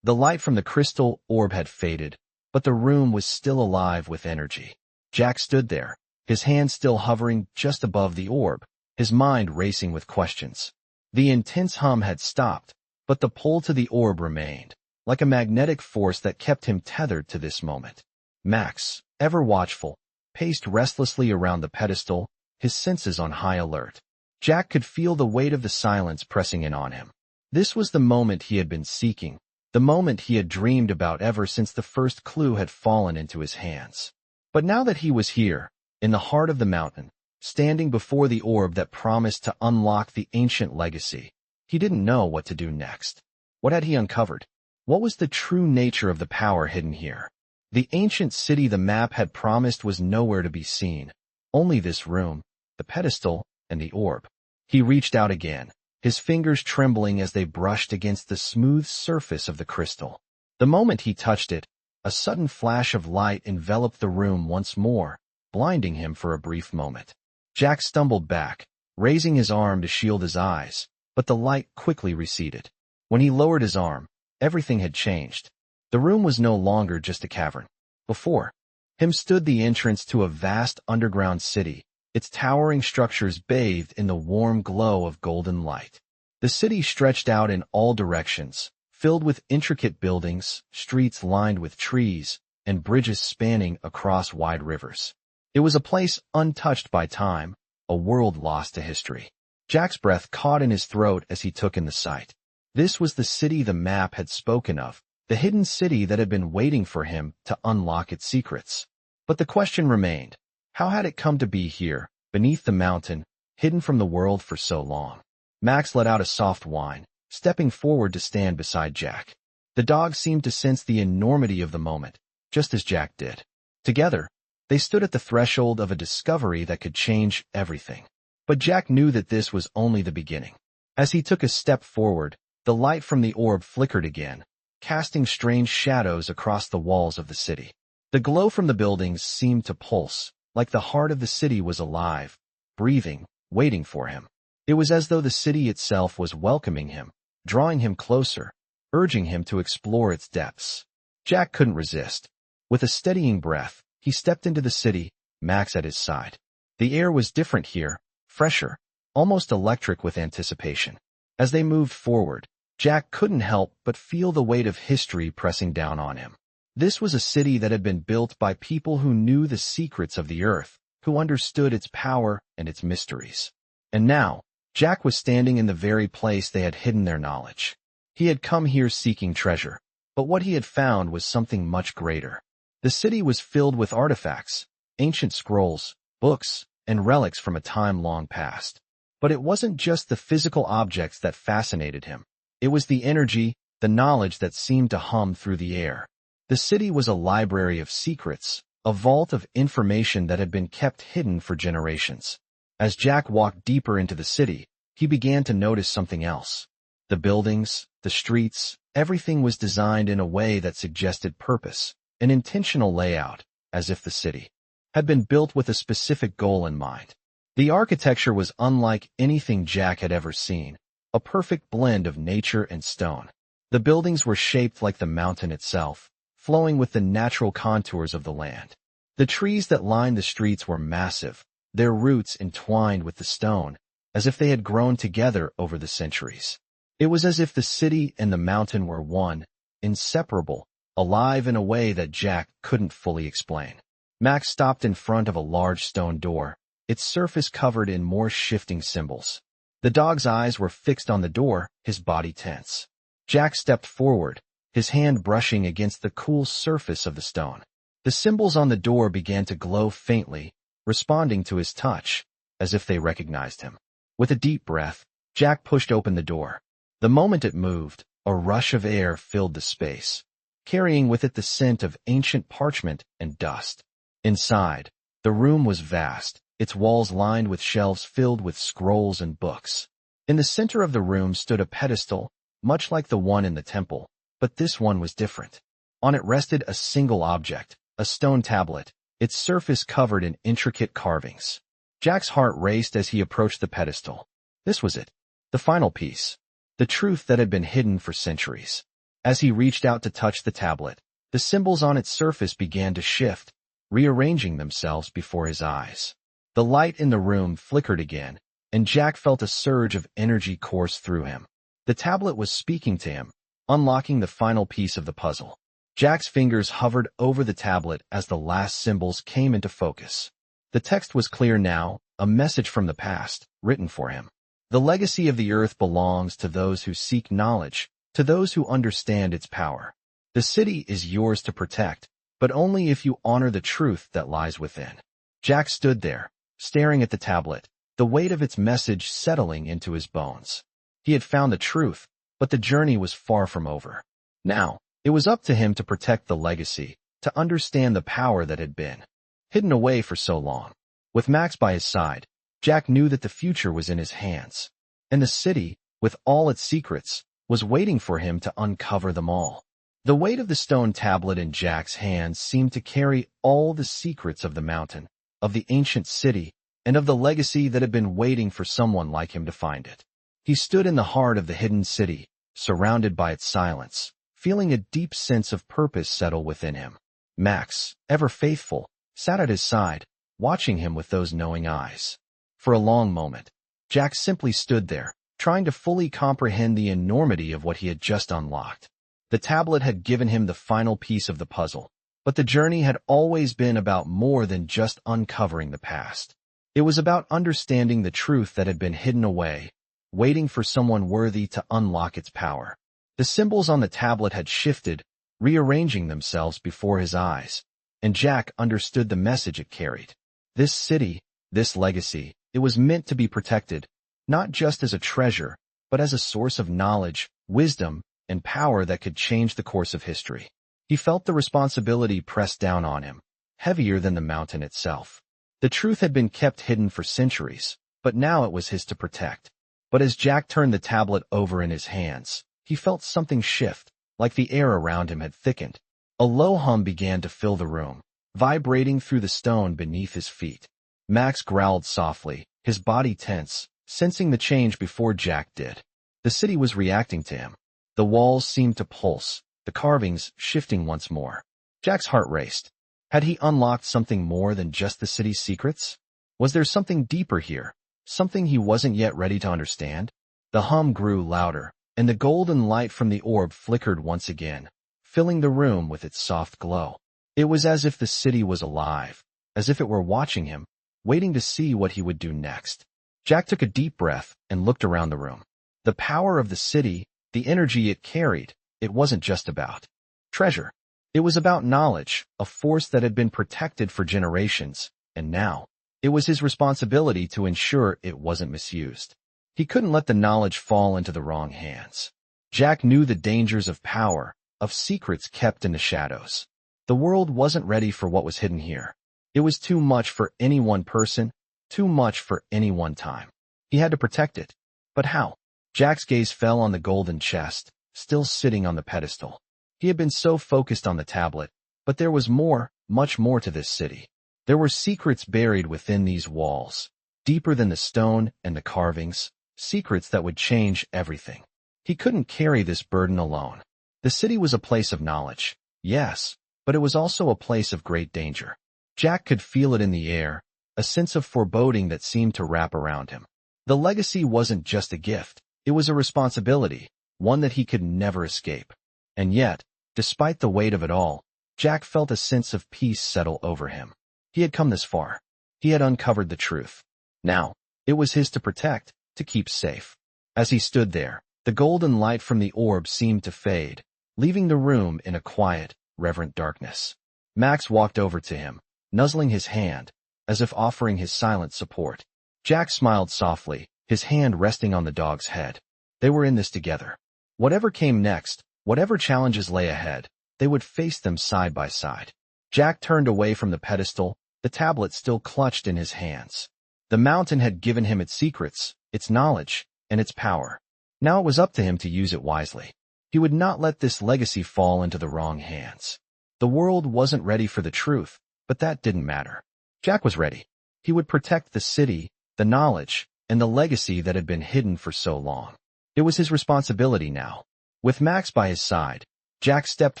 The light from the crystal orb had faded, but the room was still alive with energy. Jack stood there, his hand still hovering just above the orb, his mind racing with questions. The intense hum had stopped, but the pull to the orb remained, like a magnetic force that kept him tethered to this moment. Max, ever watchful, paced restlessly around the pedestal, his senses on high alert. Jack could feel the weight of the silence pressing in on him. This was the moment he had been seeking, the moment he had dreamed about ever since the first clue had fallen into his hands. But now that he was here, in the heart of the mountain, standing before the orb that promised to unlock the ancient legacy, he didn't know what to do next. What had he uncovered? What was the true nature of the power hidden here? The ancient city the map had promised was nowhere to be seen. Only this room, the pedestal, and the orb. He reached out again, his fingers trembling as they brushed against the smooth surface of the crystal. The moment he touched it, a sudden flash of light enveloped the room once more, blinding him for a brief moment. Jack stumbled back, raising his arm to shield his eyes, but the light quickly receded. When he lowered his arm, everything had changed. The room was no longer just a cavern. Before him stood the entrance to a vast underground city, its towering structures bathed in the warm glow of golden light. The city stretched out in all directions, filled with intricate buildings, streets lined with trees, and bridges spanning across wide rivers. It was a place untouched by time, a world lost to history. Jack's breath caught in his throat as he took in the sight. This was the city the map had spoken of, the hidden city that had been waiting for him to unlock its secrets. But the question remained, how had it come to be here, beneath the mountain, hidden from the world for so long? Max let out a soft whine, stepping forward to stand beside Jack. The dog seemed to sense the enormity of the moment, just as Jack did. Together, they stood at the threshold of a discovery that could change everything. But Jack knew that this was only the beginning. As he took a step forward, the light from the orb flickered again, casting strange shadows across the walls of the city. The glow from the buildings seemed to pulse, like the heart of the city was alive, breathing, waiting for him. It was as though the city itself was welcoming him, drawing him closer, urging him to explore its depths. Jack couldn't resist. With a steadying breath, he stepped into the city, Max at his side. The air was different here, fresher, almost electric with anticipation. As they moved forward, Jack couldn't help but feel the weight of history pressing down on him. This was a city that had been built by people who knew the secrets of the earth, who understood its power and its mysteries. And now, Jack was standing in the very place they had hidden their knowledge. He had come here seeking treasure, but what he had found was something much greater. The city was filled with artifacts, ancient scrolls, books, and relics from a time long past. But it wasn't just the physical objects that fascinated him. It was the energy, the knowledge that seemed to hum through the air. The city was a library of secrets, a vault of information that had been kept hidden for generations. As Jack walked deeper into the city, he began to notice something else. The buildings, the streets, everything was designed in a way that suggested purpose, an intentional layout, as if the city had been built with a specific goal in mind. The architecture was unlike anything Jack had ever seen, a perfect blend of nature and stone. The buildings were shaped like the mountain itself, flowing with the natural contours of the land. The trees that lined the streets were massive, their roots entwined with the stone, as if they had grown together over the centuries. It was as if the city and the mountain were one, inseparable, alive in a way that Jack couldn't fully explain. Max stopped in front of a large stone door, its surface covered in more shifting symbols. The dog's eyes were fixed on the door, his body tense. Jack stepped forward, his hand brushing against the cool surface of the stone. The symbols on the door began to glow faintly, responding to his touch, as if they recognized him. With a deep breath, Jack pushed open the door. The moment it moved, a rush of air filled the space, carrying with it the scent of ancient parchment and dust. Inside, the room was vast, its walls lined with shelves filled with scrolls and books. In the center of the room stood a pedestal, much like the one in the temple, but this one was different. On it rested a single object, a stone tablet, its surface covered in intricate carvings. Jack's heart raced as he approached the pedestal. This was it, the final piece, the truth that had been hidden for centuries. As he reached out to touch the tablet, the symbols on its surface began to shift, rearranging themselves before his eyes. The light in the room flickered again, and Jack felt a surge of energy course through him. The tablet was speaking to him, unlocking the final piece of the puzzle. Jack's fingers hovered over the tablet as the last symbols came into focus. The text was clear now, a message from the past, written for him. The legacy of the earth belongs to those who seek knowledge, to those who understand its power. The city is yours to protect, but only if you honor the truth that lies within. Jack stood there, staring at the tablet, the weight of its message settling into his bones. He had found the truth, but the journey was far from over. Now, it was up to him to protect the legacy, to understand the power that had been hidden away for so long. With Max by his side, Jack knew that the future was in his hands, and the city, with all its secrets, was waiting for him to uncover them all. The weight of the stone tablet in Jack's hands seemed to carry all the secrets of the mountain, of the ancient city, and of the legacy that had been waiting for someone like him to find it. He stood in the heart of the hidden city, surrounded by its silence, feeling a deep sense of purpose settle within him. Max, ever faithful, sat at his side, watching him with those knowing eyes. For a long moment, Jack simply stood there, trying to fully comprehend the enormity of what he had just unlocked. The tablet had given him the final piece of the puzzle, but the journey had always been about more than just uncovering the past. It was about understanding the truth that had been hidden away, waiting for someone worthy to unlock its power. The symbols on the tablet had shifted, rearranging themselves before his eyes, and Jack understood the message it carried. This city, this legacy, it was meant to be protected, not just as a treasure, but as a source of knowledge, wisdom, and power that could change the course of history. He felt the responsibility pressed down on him, heavier than the mountain itself. The truth had been kept hidden for centuries, but now it was his to protect. But as Jack turned the tablet over in his hands, he felt something shift, like the air around him had thickened. A low hum began to fill the room, vibrating through the stone beneath his feet. Max growled softly, his body tense, sensing the change before Jack did. The city was reacting to him. The walls seemed to pulse, the carvings shifting once more. Jack's heart raced. Had he unlocked something more than just the city's secrets? Was there something deeper here, something he wasn't yet ready to understand? The hum grew louder, and the golden light from the orb flickered once again, filling the room with its soft glow. It was as if the city was alive, as if it were watching him, waiting to see what he would do next. Jack took a deep breath and looked around the room. The power of the city, the energy it carried, it wasn't just about treasure. It was about knowledge, a force that had been protected for generations, and now, it was his responsibility to ensure it wasn't misused. He couldn't let the knowledge fall into the wrong hands. Jack knew the dangers of power, of secrets kept in the shadows. The world wasn't ready for what was hidden here. It was too much for any one person, too much for any one time. He had to protect it. But how? Jack's gaze fell on the golden chest, still sitting on the pedestal. He had been so focused on the tablet, but there was more, much more to this city. There were secrets buried within these walls, deeper than the stone and the carvings, secrets that would change everything. He couldn't carry this burden alone. The city was a place of knowledge, yes, but it was also a place of great danger. Jack could feel it in the air, a sense of foreboding that seemed to wrap around him. The legacy wasn't just a gift, it was a responsibility, one that he could never escape. And yet, despite the weight of it all, Jack felt a sense of peace settle over him. He had come this far. He had uncovered the truth. Now, it was his to protect, to keep safe. As he stood there, the golden light from the orb seemed to fade, leaving the room in a quiet, reverent darkness. Max walked over to him, nuzzling his hand, as if offering his silent support. Jack smiled softly, his hand resting on the dog's head. They were in this together. Whatever came next, whatever challenges lay ahead, they would face them side by side. Jack turned away from the pedestal, the tablet still clutched in his hands. The mountain had given him its secrets, its knowledge, and its power. Now it was up to him to use it wisely. He would not let this legacy fall into the wrong hands. The world wasn't ready for the truth, but that didn't matter. Jack was ready. He would protect the city, the knowledge, and the legacy that had been hidden for so long. It was his responsibility now. With Max by his side, Jack stepped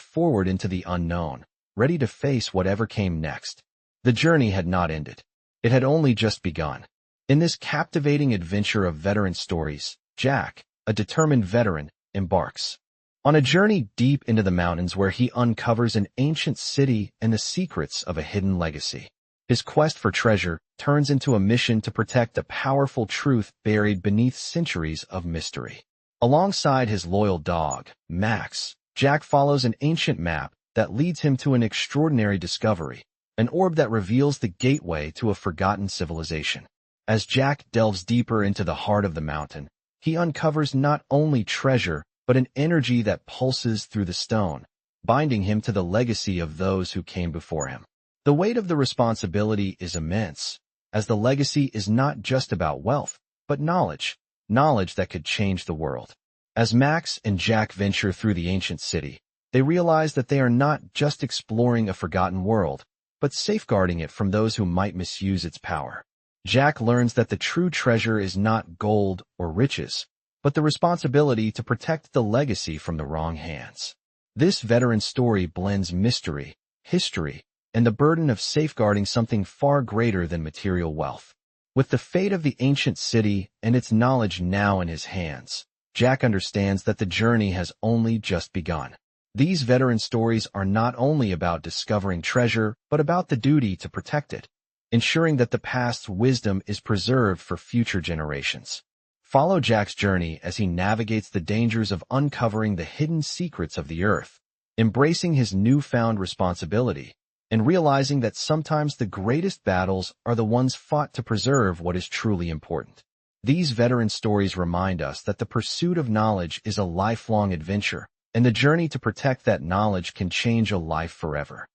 forward into the unknown, ready to face whatever came next. The journey had not ended. It had only just begun. In this captivating adventure of veteran stories, Jack, a determined veteran, embarks on a journey deep into the mountains where he uncovers an ancient city and the secrets of a hidden legacy. His quest for treasure turns into a mission to protect a powerful truth buried beneath centuries of mystery. Alongside his loyal dog, Max, Jack follows an ancient map that leads him to an extraordinary discovery, an orb that reveals the gateway to a forgotten civilization. As Jack delves deeper into the heart of the mountain, he uncovers not only treasure, but an energy that pulses through the stone, binding him to the legacy of those who came before him. The weight of the responsibility is immense, as the legacy is not just about wealth, but knowledge that could change the world. As Max and Jack venture through the ancient city, they realize that they are not just exploring a forgotten world, but safeguarding it from those who might misuse its power. Jack learns that the true treasure is not gold or riches, but the responsibility to protect the legacy from the wrong hands. This veteran story blends mystery, history, and the burden of safeguarding something far greater than material wealth. With the fate of the ancient city and its knowledge now in his hands, Jack understands that the journey has only just begun. These veteran stories are not only about discovering treasure, but about the duty to protect it, ensuring that the past's wisdom is preserved for future generations. Follow Jack's journey as he navigates the dangers of uncovering the hidden secrets of the earth, embracing his newfound responsibility, and realizing that sometimes the greatest battles are the ones fought to preserve what is truly important. These veteran stories remind us that the pursuit of knowledge is a lifelong adventure, and the journey to protect that knowledge can change a life forever.